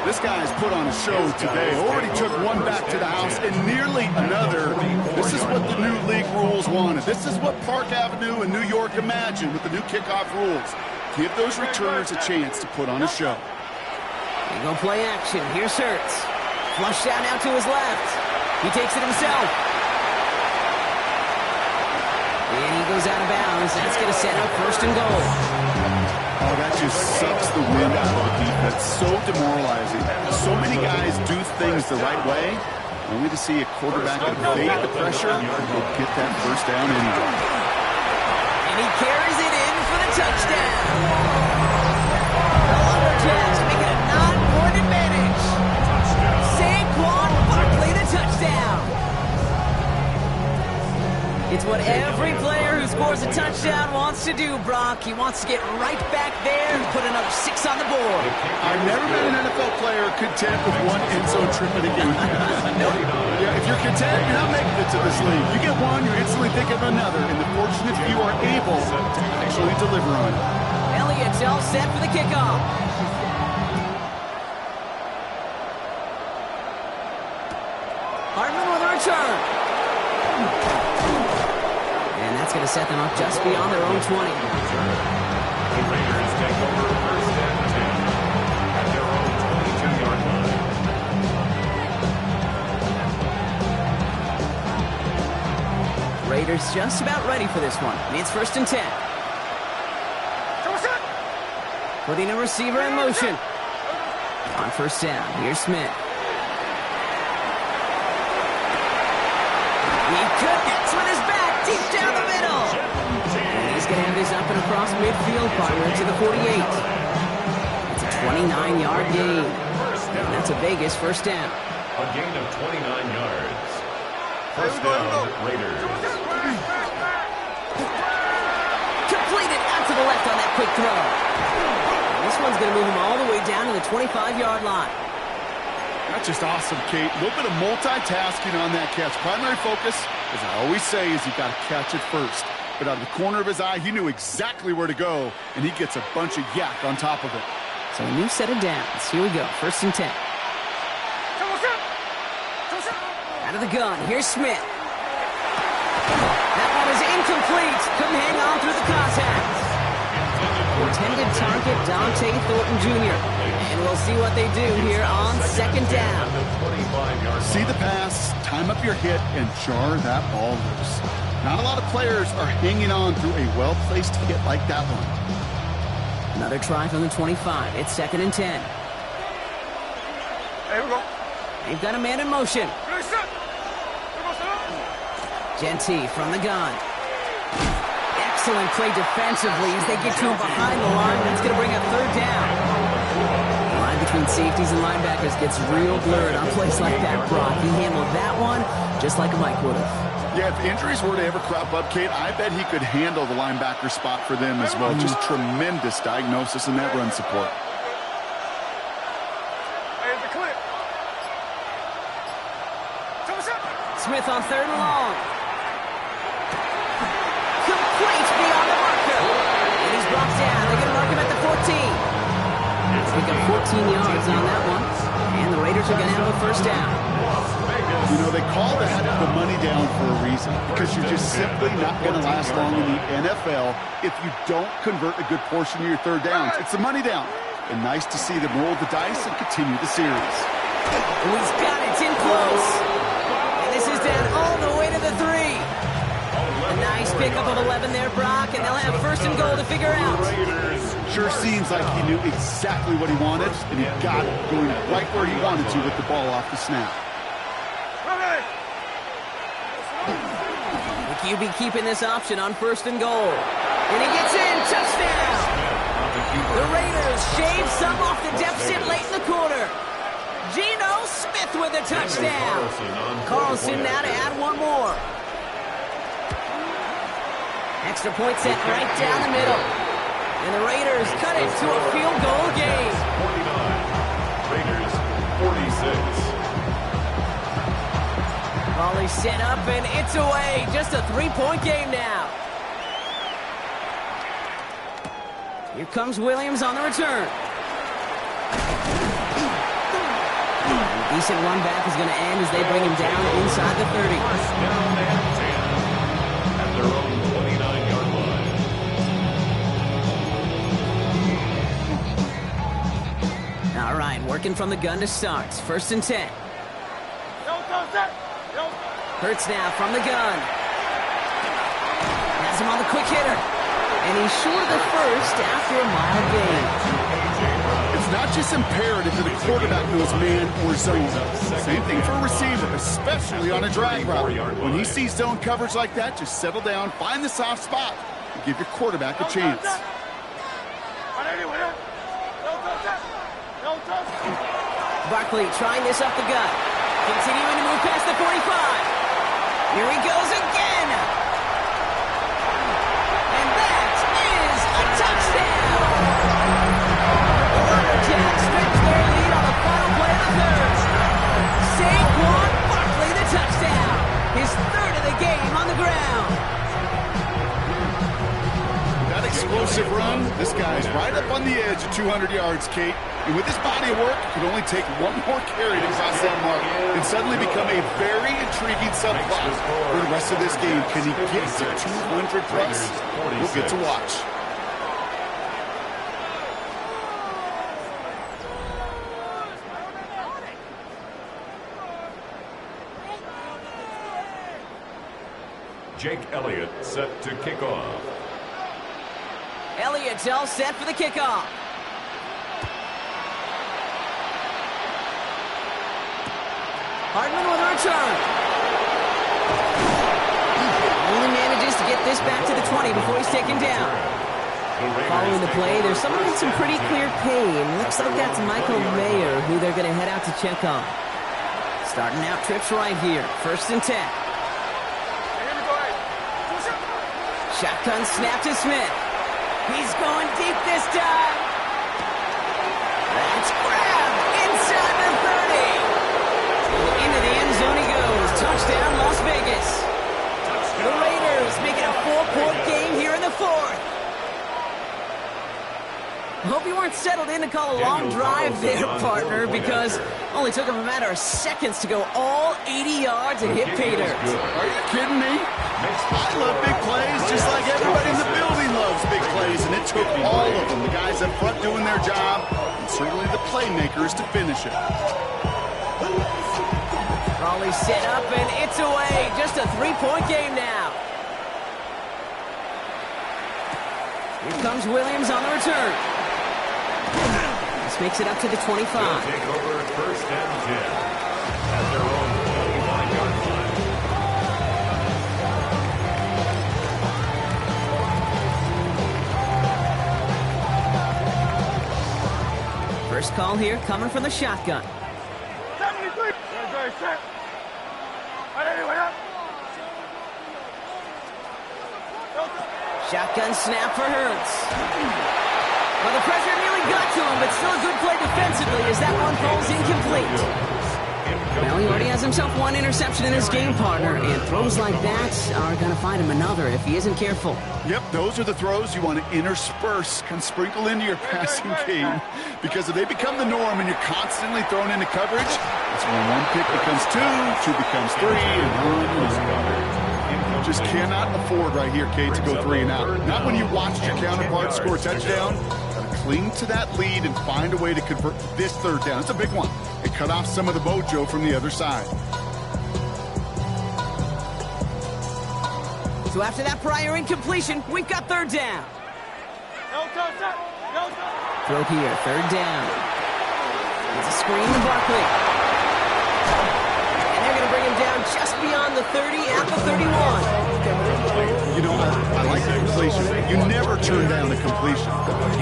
This guy's put on a show today. Already took one back to the house and nearly another. This is what the new league rules wanted. This is what Park Avenue and New York imagined with the new kickoff rules. Give those returners a chance to put on a show. They go play action. Here's Hurts. Flushed out now to his left. He takes it himself. And he goes out of bounds. That's going to set up 1st and goal. Oh, that just sucks the wind out of the defense. So demoralizing. So many guys do things the right way, only to see a quarterback evade the pressure and get that first down anyway. And he carries it in for the touchdown. The Lumberjacks make it a 9-point advantage. Saquon Barkley, the touchdown. It's what every player who scores a touchdown wants to do, Brock. He wants to get right back there and put another 6 on the board. I've never been an NFL player content with one end zone trip in a game. Yeah, if you're content, you're not making it to this league. You get one, you're instantly thinking of another, and the fortunate few are able to actually deliver on it. Elliott's all set for the kickoff. Hartman with a return. And that's going to set them up just beyond their own 20. The Raiders take over 1st and 10 at their own 22-yard line. Raiders just about ready for this one. It's 1st and 10. Putting a receiver in motion. On first down, here's Smith. He connects with his back deep down the middle. And he's going to have this up and across midfield, partner to the 48. It's a 29-yard gain. And that's a Vegas first down. A gain of 29 yards. First down, Raiders. Completed out to the left on that quick throw. And this one's going to move him all the way down to the 25-yard line. That's just awesome, Kate. A little bit of multitasking on that catch. Primary focus, as I always say, is you got to catch it first. But out of the corner of his eye, he knew exactly where to go, and he gets a bunch of yak on top of it. So a new set of downs. Here we go. First and 10. Out of the gun. Here's Smith. That one is incomplete. Couldn't hang on through the contact. Intended target, Dante Thornton Jr. And we'll see what they do here on second down. See the pass, time up your hit, and jar that ball loose. Not a lot of players are hanging on through a well-placed hit like that one. Another try from the 25. It's second and 10. Here we go. They've got a man in motion. Genty from the gun. Excellent play defensively as they get to him behind the line. That's going to bring up third down. The line between safeties and linebackers gets real blurred on plays like that, Brock. He handled that one just like a Mike would have. Yeah, if injuries were to ever crop up, Kate, I bet he could handle the linebacker spot for them as well. Just tremendous diagnosis in that run support. Smith on third and long. Complete beyond the marker. And he's brought down. They're going to mark him at the 14. They got 14 yards on that one. And the Raiders are going to have a first down. You know, they call that the money down for a reason, because you're just simply not going to last long in the NFL if you don't convert a good portion of your third downs. It's the money down. And nice to see them roll the dice and continue the series. Oh, he's got it. It's in close. And this is down all the way to the 3. A nice pickup of 11 there, Brock, and they'll have first and goal to figure out. Sure seems like he knew exactly what he wanted, and he got it going right where he wanted to with the ball off the snap. The QB keeping this option on first and goal. And he gets in. Touchdown! The Raiders shave some off the deficit late in the quarter. Geno Smith with a touchdown. Carlson now to add one more. Extra point set right down the middle. And the Raiders cut it to a field goal game. 49. Raiders 46. Volley set up and it's away. Just a 3-point game now. Here comes Williams on the return. Decent run back is going to end as they bring him down inside the 30. First down and 10 at their own 29-yard line. All right, working from the gun to start. First and 10. Hurts now from the gun. Has him on the quick hitter. And he's short of the first after a mild gain. It's not just imperative that a quarterback knows man or zone. Same thing for a receiver, especially on a drag route. When he sees zone coverage like that, just settle down, find the soft spot, and give your quarterback a chance. Barkley trying this up the gut. Continuing to move past the 45. Here he goes again. And that is a touchdown. The Lumberjacks stretch their lead on the final play of the third. Saquon Barkley the touchdown. His third of the game on the ground. That explosive run, this guy's right up on the edge of 200 yards, Kate. And with this body of work, it could only take one more carry to cross that mark and suddenly become a very intriguing subplot for the rest of this game. Can he get to 200 plus? We'll get to watch. Jake Elliott set to kick off. Elliott's all set for the kickoff. Hardman with a return. Only manages to get this back to the 20 before he's taken down. Following the play, there's someone in some pretty clear pain. Looks like that's Michael Mayer, who they're going to head out to check on. Starting out trips right here. 1st and 10. Shotgun snap to Smith. He's going deep this time. That's grabbed inside the 30. Into the end zone he goes. Touchdown, Las Vegas. The Raiders make it a 4-point game here in the 4th. Hope you weren't settled in to call a long drive there, partner, because only took him a matter of seconds to go all 80 yards and hit pay dirt. Are you kidding me? I love big plays just like everybody in the building loves big plays, and it took all of them, the guys up front doing their job, and certainly the playmakers to finish it. Raleigh set up, and it's away. Just a 3-point game now. Here comes Williams on the return. This makes it up to the 25. Take over 1st and 10 at their own 25-yard line. First call here coming from the shotgun. 73. Set. Shotgun snap for Hurts. Well, the pressure nearly got to him, but still a good play defensively as that one falls incomplete. Well, he already has himself one interception in his game, partner, and throws like that are going to find him another if he isn't careful. Yep, those are the throws you want to intersperse, kind of sprinkle into your passing game, because if they become the norm and you're constantly thrown into coverage, that's when one pick becomes two becomes three, and on. Just cannot afford right here, Kate, to go 3 and out. Not when you watched your counterpart score a touchdown. Cling to that lead and find a way to convert this 3rd down. It's a big one. It cut off some of the mojo from the other side. So after that prior incompletion, we've got 3rd down. Throw here, 3rd down. It's a screen to Barkley. And they're going to bring him down just beyond the 30 at the 31. You know, I like the completion. You never turn down a completion.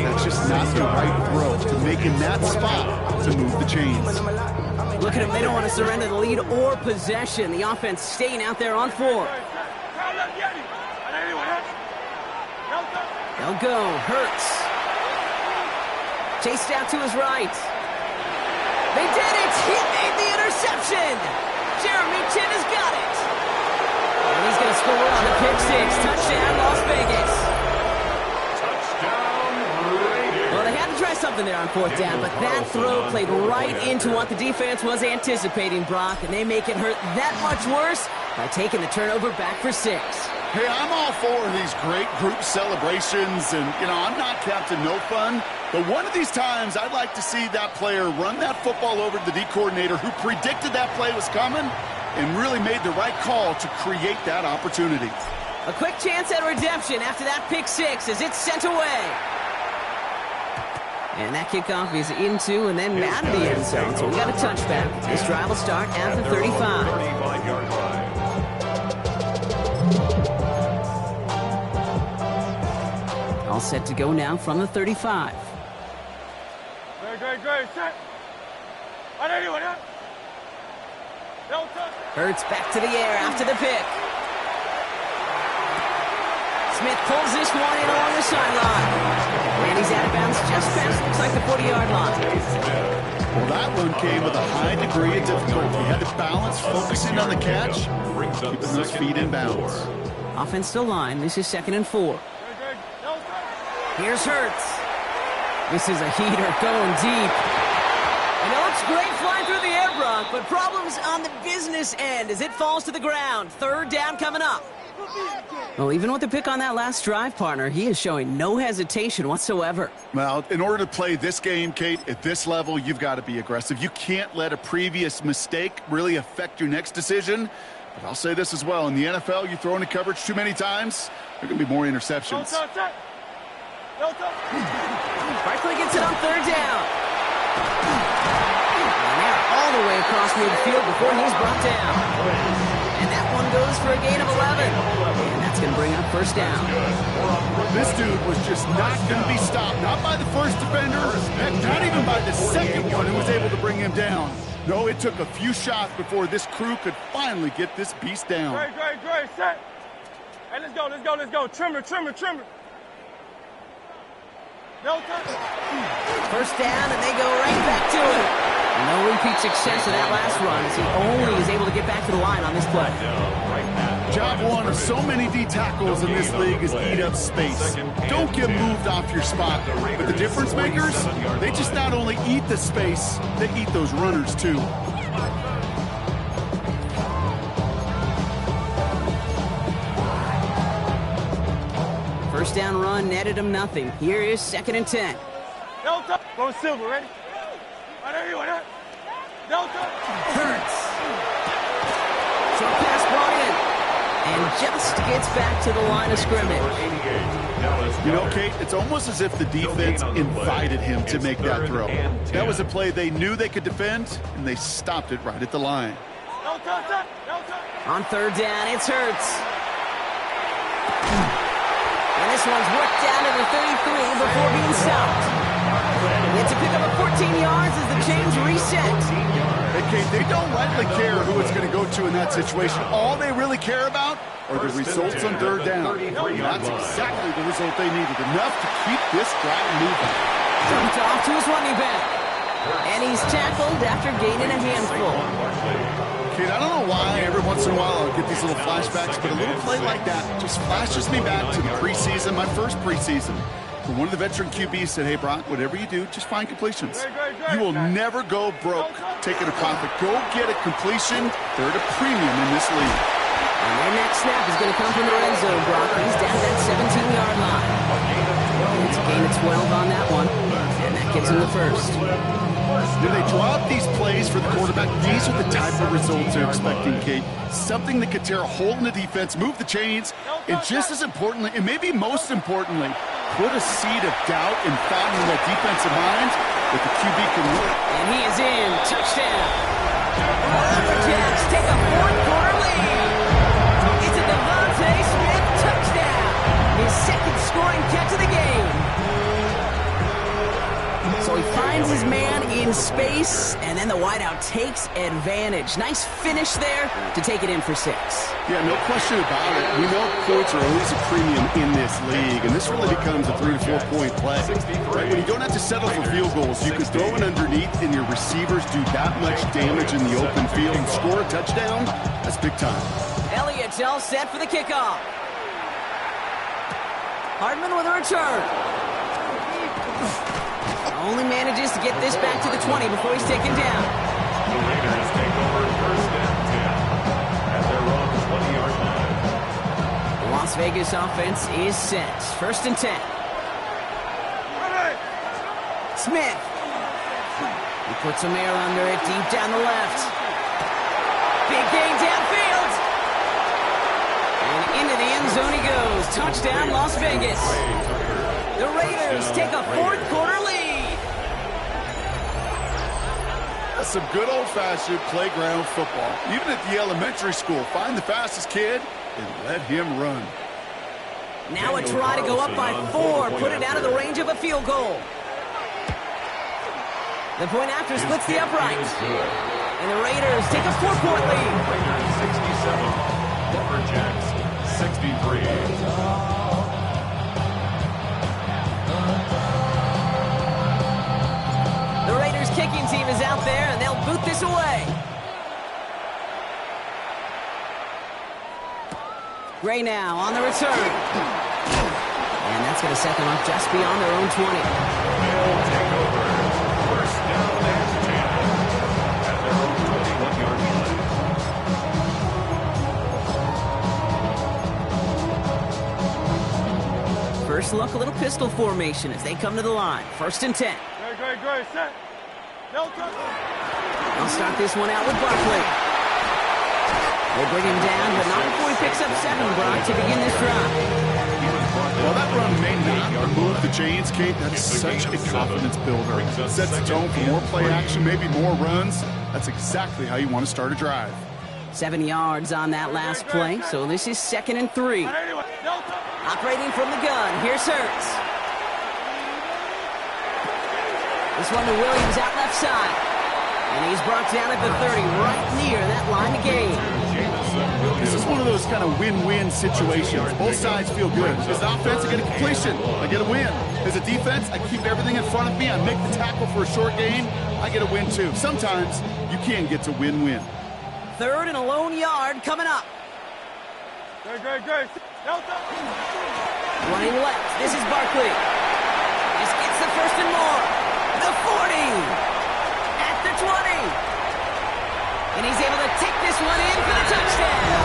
That's just not the right throw to make in that spot to move the chains. Look at them. They don't want to surrender the lead or possession. The offense staying out there on 4. They'll go. Hurts. Chased out to his right. They did it! He made the interception! Jeremy Chin has got it! And he's going to score on the pick 6. Touchdown, Las Vegas. Touchdown, Raiders. Well, they had to try something there on 4th down, but that throw played right into what the defense was anticipating, Brock, and they make it hurt that much worse by taking the turnover back for 6. Hey, I'm all for these great group celebrations, and, you know, I'm not Captain No Fun, but one of these times I'd like to see that player run that football over to the D coordinator who predicted that play was coming and really made the right call to create that opportunity. A quick chance at redemption after that pick 6 as it's sent away. And that kickoff is into and then out of the end zone, so we got a touchback. This drive will start at the 35. 35-yard line. All set to go now from the 35. Great. Set. Hurts back to the air after the pick. Smith pulls this one in along the sideline. And he's out of bounds just past, looks like the 40-yard line. Well, that one came with a high degree of difficulty. He had to balance, focusing on the catch, keeping those feet in bounds. Offense still line. This is 2nd and 4. Here's Hurts. This is a heater going deep. And it looks great flying through the air, Brock, but problems on the business end as it falls to the ground. 3rd down coming up. Well, even with the pick on that last drive, partner, he is showing no hesitation whatsoever. Well, in order to play this game, Kate, at this level, you've got to be aggressive. You can't let a previous mistake really affect your next decision. But I'll say this as well. In the NFL, you throw into coverage too many times, there are going to be more interceptions. Barkley gets it on 3rd down. And they're all the way across midfield before he's brought down. And that one goes for a gain of 11. And that's going to bring up first down. This dude was just not going to be stopped. Not by the first defender, and not even by the second one who was able to bring him down. No, it took a few shots before this crew could finally get this beast down. Great, set. Hey, let's go. Trimmer. No touch. First down, and they go right back to it. No repeat success of that last run as he only is able to get back to the line on this play. Job one of so many D tackles in this league is eat up space. Don't get moved off your spot. But the difference makers, they just not only eat the space, they eat those runners too. First down run netted him nothing. Here is 2nd and 10. No touch. Go Silver, ready? Right there, you want that? No touch. Hurts. Short pass brought in. And just gets back to the line of scrimmage. You know, Kate, it's almost as if the defense invited him to make that throw. That was a play they knew they could defend, and they stopped it right at the line. No touch. On 3rd down, it's Hurts. And this one's worked down to the 33 before being stopped. It's a pick up of 14 yards as the chains reset. Hey, Kate, they don't rightly care who it's going to go to in that situation. All they really care about are the results on 3rd down. And that's exactly the result they needed. Enough to keep this drive moving. Jumped off to his running back. And he's tackled after gaining a handful. Kate, I don't know why every once in a while I'll get these little flashbacks, but a little play like that just flashes me back to the preseason, my first preseason. When one of the veteran QBs said, hey, Brock, whatever you do, just find completions. You will never go broke taking a profit. Go get a completion. They're at a premium in this league. And their next snap is going to come from the red zone, Brock. He's down that 17-yard line. It's a gain of 12 on that one, and that gives him the first. When they draw up these plays for the quarterback, these are the type of results they're expecting, Kate. Something that could tear a hole in the defense, move the chains, and just as importantly, and maybe most importantly, put a seed of doubt and thought in that defensive mind that the QB can work. And he is in. Touchdown. Lumberjacks take a 4th-quarter lead. It's a Devontae Smith touchdown. His 2nd scoring catch of the game. So he finds his man in space, and then the wideout takes advantage. Nice finish there to take it in for 6. Yeah, no question about it. We know points are always a premium in this league, and this really becomes a 3 to 4 point play. Right? When you don't have to settle for field goals, you can throw it underneath, and your receivers do that much damage in the open field and score a touchdown. That's big time. Elliott's all set for the kickoff. Hardman with a return. Only manages to get this back to the 20 before he's taken down. The Raiders take over 1st and 10 at their own 20-yard line. The Las Vegas offense is set. 1st and 10. Smith. He puts some air under it deep down the left. Big gain downfield. And into the end zone he goes. Touchdown, Las Vegas. The Raiders take a 4th-quarter lead. Some good old-fashioned playground football. Even at the elementary school, find the fastest kid and let him run. Now a try to go up by 4, put it out of the range of a field goal. The point after splits the uprights. And the Raiders take a 4-point lead. Raiders 67, Lumberjacks 63. The Raiders kicking team is out there, and they'll boot this away. Gray now on the return. And that's going to set them up just beyond their own 20. They'll take over 1st down and 10 at their own 21-yard line. First look, a little pistol formation as they come to the line. 1st and 10. Great, set. No touch. They'll start this one out with Barkley. They bring him down, but not before he picks up 7, Brock, to begin this drive. He was brought While that run may not remove the chains, Kate, that is such a confidence builder. It sets the tone for more play action, maybe more runs. That's exactly how you want to start a drive. 7 yards on that last play, so this is 2nd and 3. Operating from the gun, here's Hurts. This one to Williams out left side. And he's brought down at the 30, right near that line of gain. This is one of those kind of win-win situations. Both sides feel good. As an offense, I get a completion. I get a win. As a defense, I keep everything in front of me. I make the tackle for a short gain. I get a win, too. Sometimes you can get to win-win. 3rd and a lone yard coming up. Good. Running left, this is Barkley. This gets the 1st and more. The 40. At the 20. And he's able to take this one in for the touchdown.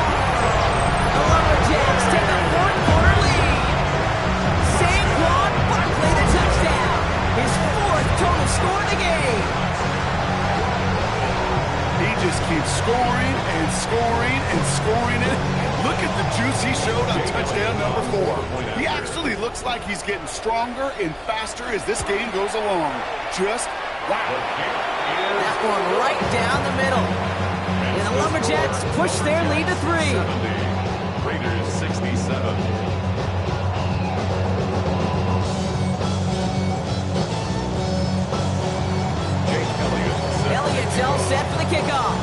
The Lumberjacks take a 4th-quarter lead. Saquon Barkley, the touchdown. His 4th total score of the game. He just keeps scoring and scoring and scoring it. Look at the juice he showed on touchdown number 4. He actually looks like he's getting stronger and faster as this game goes along. Just wow. That one right down the middle. And the Lumberjacks push their lead to 3. 70. Raiders 67. Elliott's all set for the kickoff.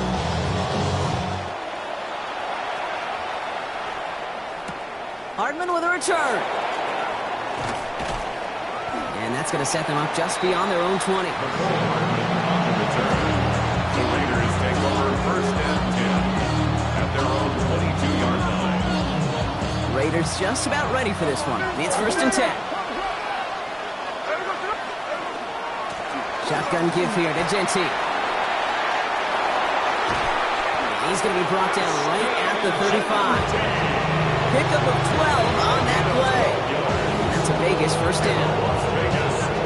Hardman with a return. And that's going to set them up just beyond their own 20. The Raiders take over 1st and 10 at their own 22-yard line. Raiders just about ready for this one. It's 1st and 10. Shotgun give here to Genty. He's going to be brought down right at the 35. Pickup of 12 on that play. That's a Vegas 1st down.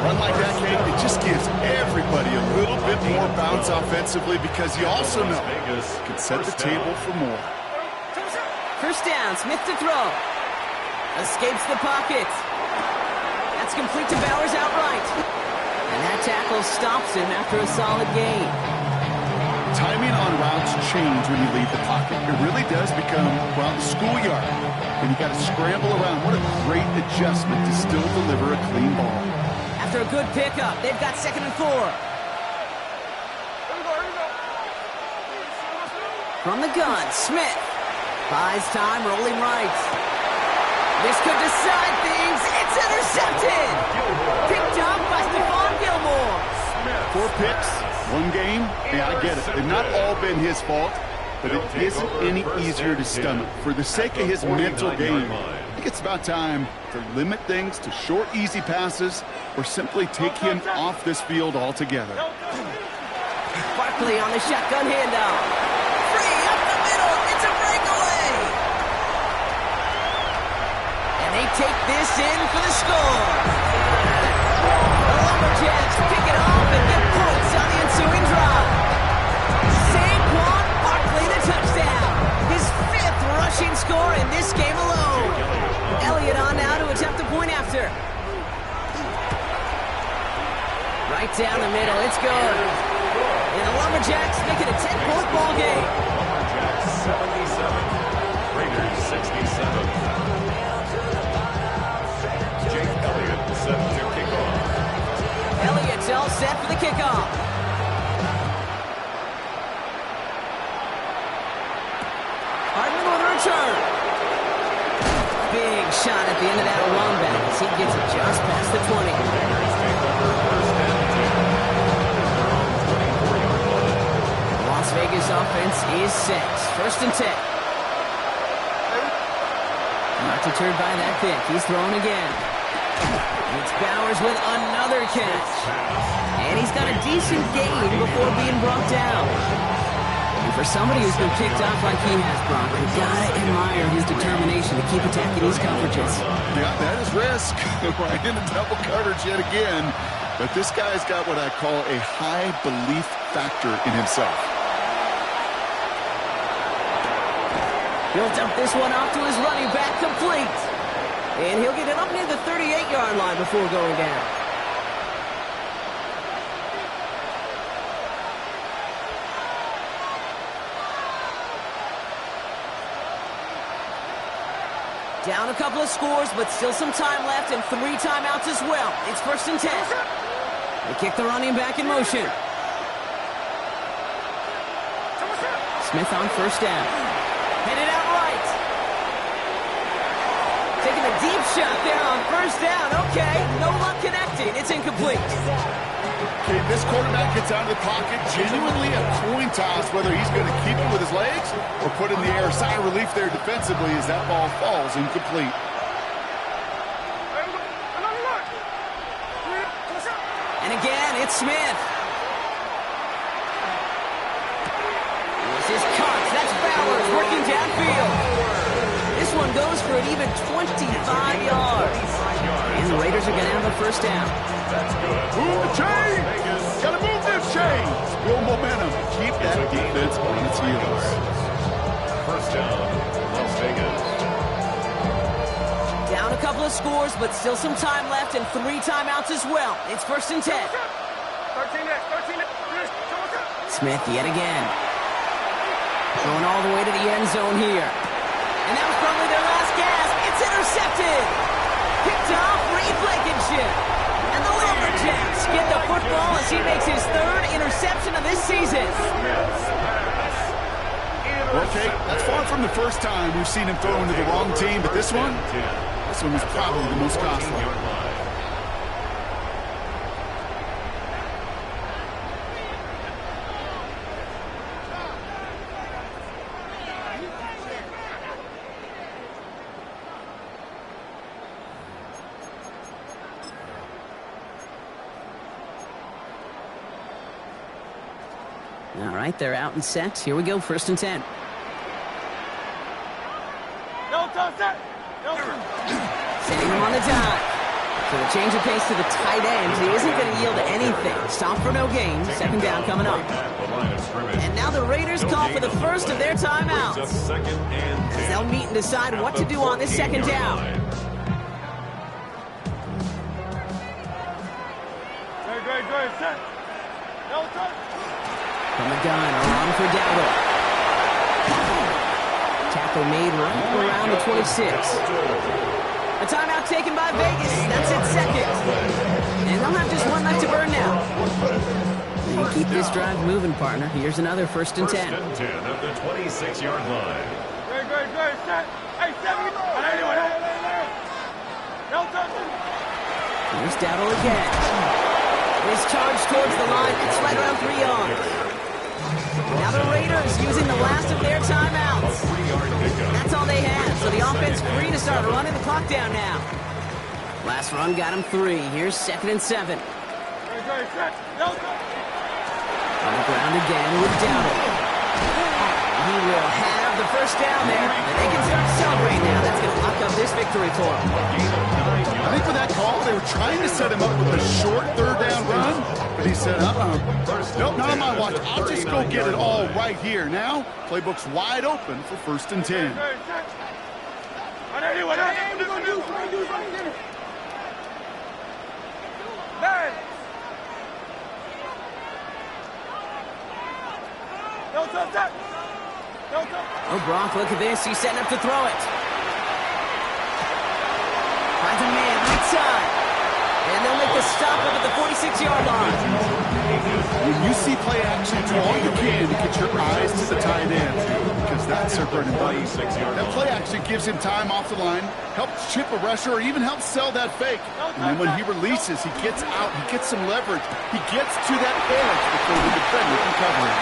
Run like that, Kate, it just gives everybody a little bit more bounce offensively because you also know you can set the table for more. 1st down, Smith to throw. Escapes the pocket. That's complete to Bowers outright. And that tackle stops him after a solid gain. Timing on routes change when you leave the pocket. It really does become, well, the schoolyard. And you got to scramble around. What a great adjustment to still deliver a clean ball. After a good pickup, they've got 2nd and 4. From the gun, Smith. Buys time, rolling right. This could decide things. It's intercepted. Picked up by Stephon Gilmore. 4 picks, 1 game. Yeah, I get it. They've not all been his fault, but it isn't any easier to stomach. For the sake of his mental game, I think it's about time to limit things to short, easy passes or simply take him off this field altogether. Barkley on the shotgun handoff. Free up the middle. It's a breakaway. And they take this in for the score. The Lumberjacks pick it off and get points on the ensuing drive. Saquon Barkley, the touchdown. His 5th rushing score in this game alone. Elliott on now to attempt the point after. Right down the middle, it's good. And the Lumberjacks make it a 10-point ball game. Lumberjacks 77. Raiders 67. Jake Elliott set to kick off. Elliott's all set for the kickoff. Hardman with a return. Big shot at the end of that run back as he gets it just past the 20. Las Vegas offense is set. 1st and 10. Not deterred by that pick. He's throwing again. It's Bowers with another catch. And he's got a decent gain before being brought down. And for somebody who's been kicked off like he has, Brock, you gotta admire his determination to keep attacking these coverages. Yeah, that is risk. Right in the double coverage yet again. But this guy's got what I call a high belief factor in himself. He'll dump this one off to his running back, complete. And he'll get it up near the 38-yard line before going down. Down a couple of scores, but still some time left and 3 timeouts as well. It's 1st and 10. They kick the running back in motion. Smith on 1st down. Headed out right. Taking a deep shot there on 1st down. Okay, no luck connecting. It's incomplete. Okay, this quarterback gets out of the pocket. Genuinely a coin toss whether he's going to keep it with his legs or put in the air. Sigh of relief there defensively as that ball falls incomplete. And again, it's Smith. This is Cox. That's Bowers working downfield. This one goes for an even 25 yards. And the Raiders are going to have a 1st down. That's good. Move the chain! Gotta move this chain! Build momentum. Keep that defense on its heels. 1st down, Las Vegas. Down a couple of scores, but still some time left and 3 timeouts as well. It's 1st and 10. 13 Smith yet again. Going all the way to the end zone here. And that was probably their last gasp. It's intercepted. Picked off Reed Blankenship. And the Lumberjacks get the football as he makes his 3rd interception of this season. Okay, that's far from the first time we've seen him throw into the wrong team, but this one was probably the most costly. All right, they're out and set. Here we go, 1st and 10. Setting him on the dive. So the change of pace to the tight end. He isn't going to yield anything. Stop for no gain. 2nd down coming up. And now the Raiders call for the first of their timeouts. As they'll meet and decide what to do on this 2nd down. Good. Set. From the gun, around for Dowdle. Tackle made right around the 26. A timeout taken by Vegas. That's its 2nd. And they'll have just 1 left to burn now. And keep this drive moving, partner. Here's another 1st and 10. 1st and 10 at the 26-yard line. Good. Set. Hey, 7. Here's Dowdle again. His charge towards the line. It's right around 3 yards. Now the Raiders using the last of their timeouts. That's all they had, so the offense free to start running the clock down now. Last run got him 3. Here's 2nd and 7. On the ground again with Dowdle. He will have the 1st down there, and they can start celebrating now. That's going to lock up this victory for them. I think for that call, they were trying to set him up with a short 3rd down run, but he said, nope, not on my watch. I'll just go get it all right here. Now, playbook's wide open for 1st and 10. Oh, Brock, look at this. He's setting up to throw it. Finds a man right side. And they'll make the stop up at the 46-yard line. When you see play action, do all you can to get your eyes to the tight end, because that's their bread and butter. That play action gives him time off the line, helps chip a rusher, or even helps sell that fake. And then when he releases, he gets out, he gets some leverage. He gets to that edge before the defender can cover him.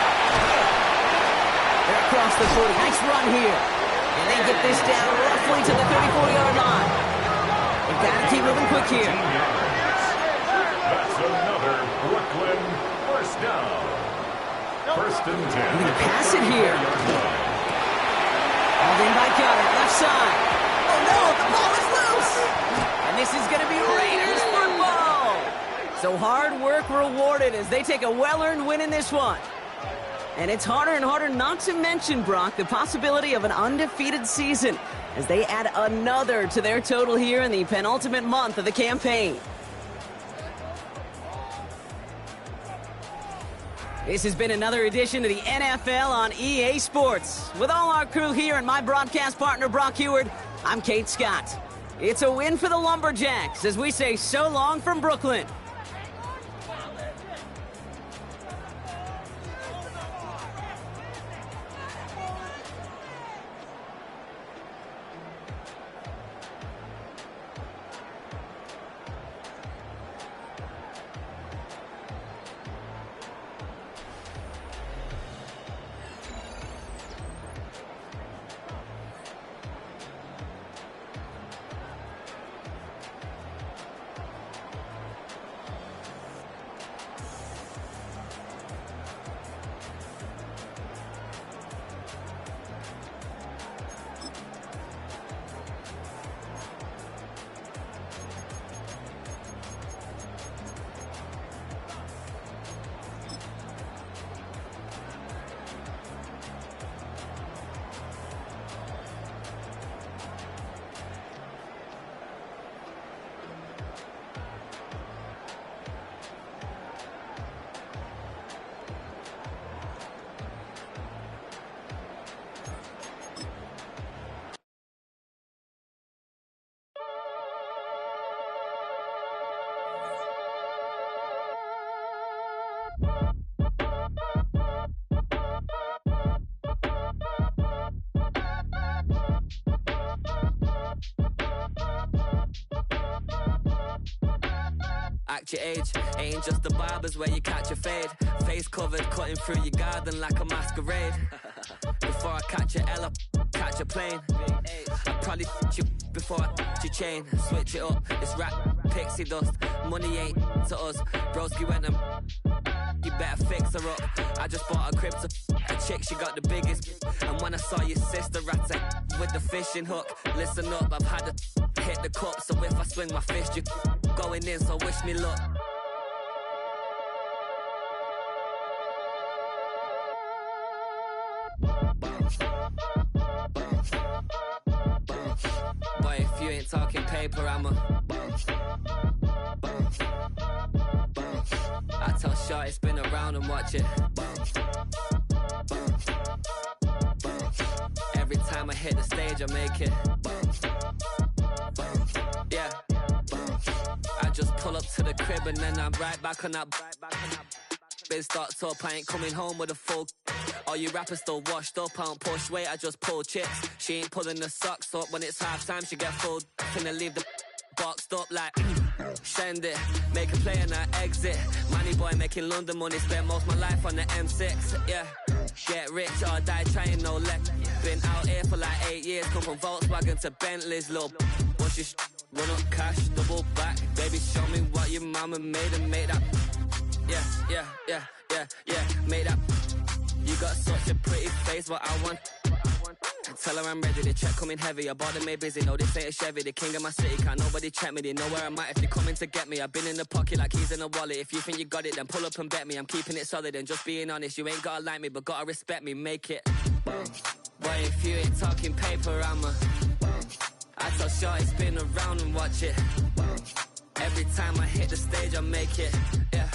They're across the 40. Nice run here. And they get this down roughly to the 34-yard line. They've got to keep moving quick here. That's another Brooklyn 1st down. 1st and 10. They're going to pass it here. Hauled in by Goddard, left side. Oh no, the ball is loose. And this is going to be Raiders football. So hard work rewarded as they take a well-earned win in this one. And it's harder and harder not to mention, Brock, the possibility of an undefeated season as they add another to their total here in the penultimate month of the campaign. This has been another edition of the NFL on EA Sports. With all our crew here and my broadcast partner, Brock Heward, I'm Kate Scott. It's a win for the Lumberjacks as we say so long from Brooklyn. Act your age, ain't just the barbers where you catch a fade. Face covered, cutting through your garden like a masquerade. Before I catch a Ella, catch a plane. I'd probably you before I your chain. Switch it up, it's rap, pixie dust. Money ain't to us. Broski went and you better fix her up. I just bought a crib to a chick, she got the biggest. And when I saw your sister at with the fishing hook, listen up, I've had to hit the cup. So if I swing my fist, you going in, so wish me luck. Boy, if you ain't talking paper, I'm a I tell Shorty spin around and watch it. Every time I hit the stage, I make it. Yeah. I just pull up to the crib and then I'm right back on that. Been stocked up, I ain't coming home with a full. All you rappers still washed up, I don't push weight, I just pull chips. She ain't pulling the socks up when it's half time, she get full. Finna leave the boxed up like send it, make a play and I exit. Money boy making London money, spent most of my life on the M6. Yeah, get rich or die trying, no leg. Been out here for like 8 years, come from Volkswagen to Bentleys, little. What's your run up cash, double back. Baby, show me what your mama made and make that. Yeah, make that. You got such a pretty face, what I want. Tell her I'm ready, the check coming heavy. I bought them made busy, no this ain't a Chevy. The king of my city, can't nobody check me. They know where I'm at if they coming to get me. I've been in the pocket like keys in a wallet. If you think you got it, then pull up and bet me. I'm keeping it solid and just being honest. You ain't gotta like me, but gotta respect me, make it. Boy, if you ain't talking paper, I'm a I tell Shorty spin around and watch it. Every time I hit the stage, I make it. Yeah,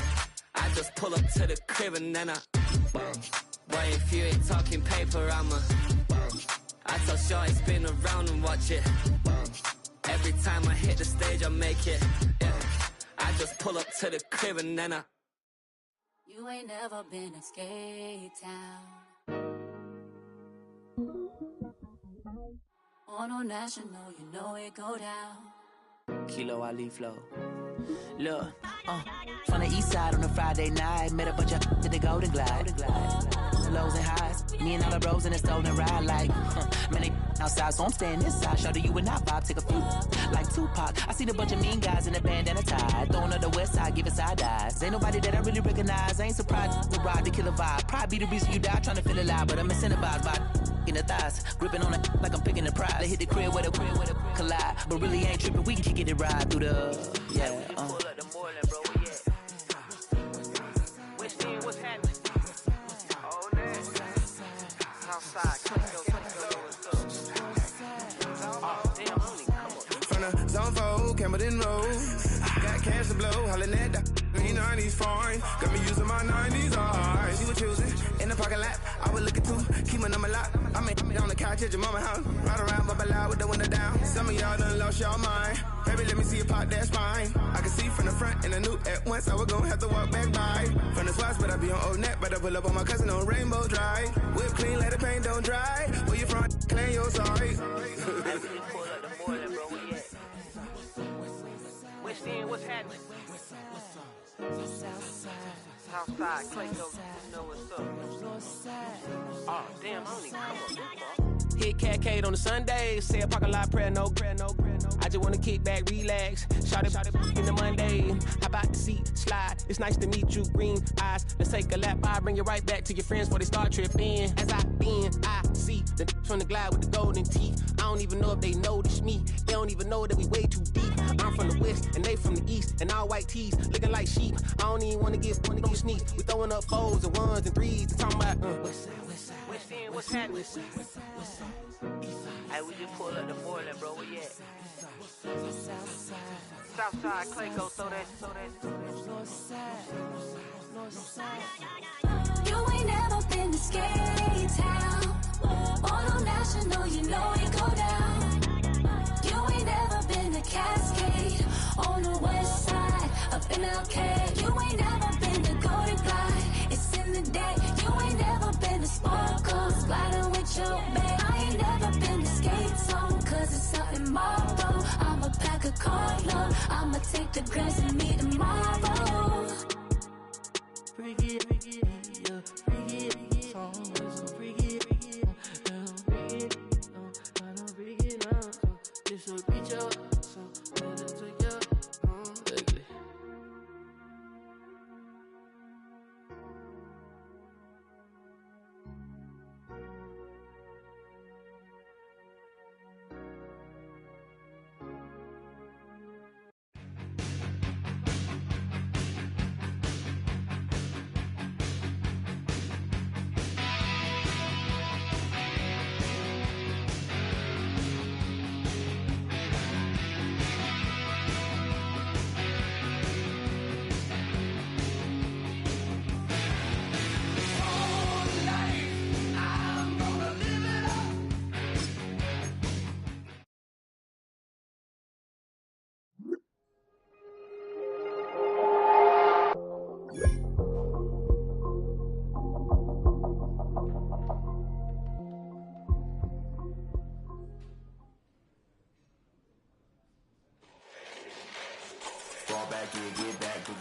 I just pull up to the crib and then I boy, if you ain't talking paper, I'm a I tell Shorty spin around and watch it. Every time I hit the stage, I make it. Yeah, I just pull up to the crib and then I You ain't never been in Skate Town. On a national, you know it go down. Kilo Ali flow. Look, from the east side on a Friday night, met a bunch of to the Golden Glide. Lows and highs, me and all the bros in a stolen ride like, man, they outside, so I'm staying inside. Shout to you and I vibe, take a few, like Tupac. I seen a bunch of mean guys in a bandana tie, throwing up the west side, giving side eyes. Ain't nobody that I really recognize, I ain't surprised to ride the killer vibe. Probably be the reason you die, trying to feel alive, but I'm incentivized by in the thighs, gripping on it like I'm picking the prize. They hit the crib where the collide, but really ain't tripping, we can kick it ride through the, yeah, pull up the Moreland, bro, Which team, what's happening? Oh, man. Outside, to blow, hollering at the green 90s foreign. Got me using my 90s eyes. She was choosing in the parking lot. I was looking too, keep my number locked. I made on the couch at your mama house. Ride around, bubble loud with the window down. Some of y'all done lost y'all mind. Baby, let me see you pop that spine. I can see from the front and I knew at once I was gonna have to walk back by. From the spots, but I be on old net. But I pull up on my cousin on Rainbow Drive. Whip clean, let the paint don't dry. Where you from? Claim your sorry. West End, what's happening? Southside, Clayco, you know what's up. Oh, damn, I don't even come up this far. Hit Catcade on the Sundays, say a parking lot prayer, no. I just wanna kick back, relax, shout it in the Monday. How about the seat, slide, it's nice to meet you, green eyes. Let's take a lap, I'll bring you right back to your friends before they start tripping. As I bend, I see the from the glide with the golden teeth. I don't even know if they notice me, they don't even know that we way too deep. I'm from the west, and they from the east, and all white tees, looking like sheep. I don't even wanna give one of them sneaks. We throwing up fours and ones and threes, and talking about, West End, what's happening? Hey, we just pulled up the boiler, bro, where you at? Southside, Clayco, throw that. You ain't never been to Skate Town. On National, you know it go down. You ain't never been to Cascade. On the west side of MLK. You ain't never been to Golden Glide. It's in the day. You ain't never been to Sparkles, gliding with your babe. I ain't never been to Skate Zone, cause it's something marble. I'ma pack a Carlo. I'ma take the grass and meet tomorrow. Bring it, yeah, bring it, song, so bring it, I don't bring it up, this will be your, so better to your, ugly. Fall back in, get back, do.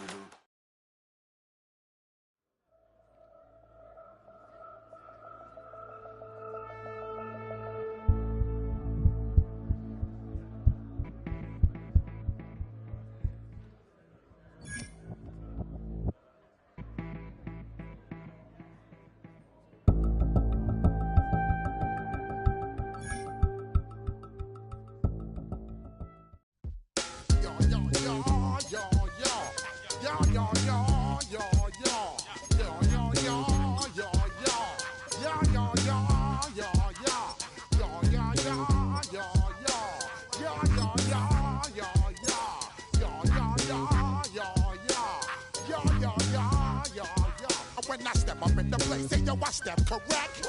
When I step up in the place, say yo, I step correct.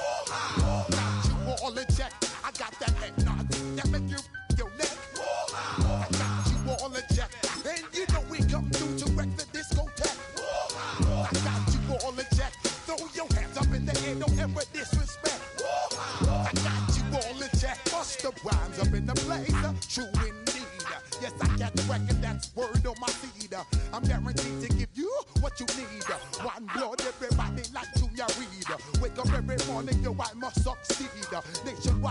Got you all in check. I got that head nod that make you your neck. I got you all in check, and you know we come through to wreck the discotheque. I got you all in check. Throw your hands up in the air, don't ever disrespect. I got you all in check. Bust the rhymes up in the blazer, true indeed. Yes, I got record, that's word on my seed. I'm guaranteed to give you what you need. One blood, everybody like Junior Reed. Wake up every morning, yo, I must succeed. Nation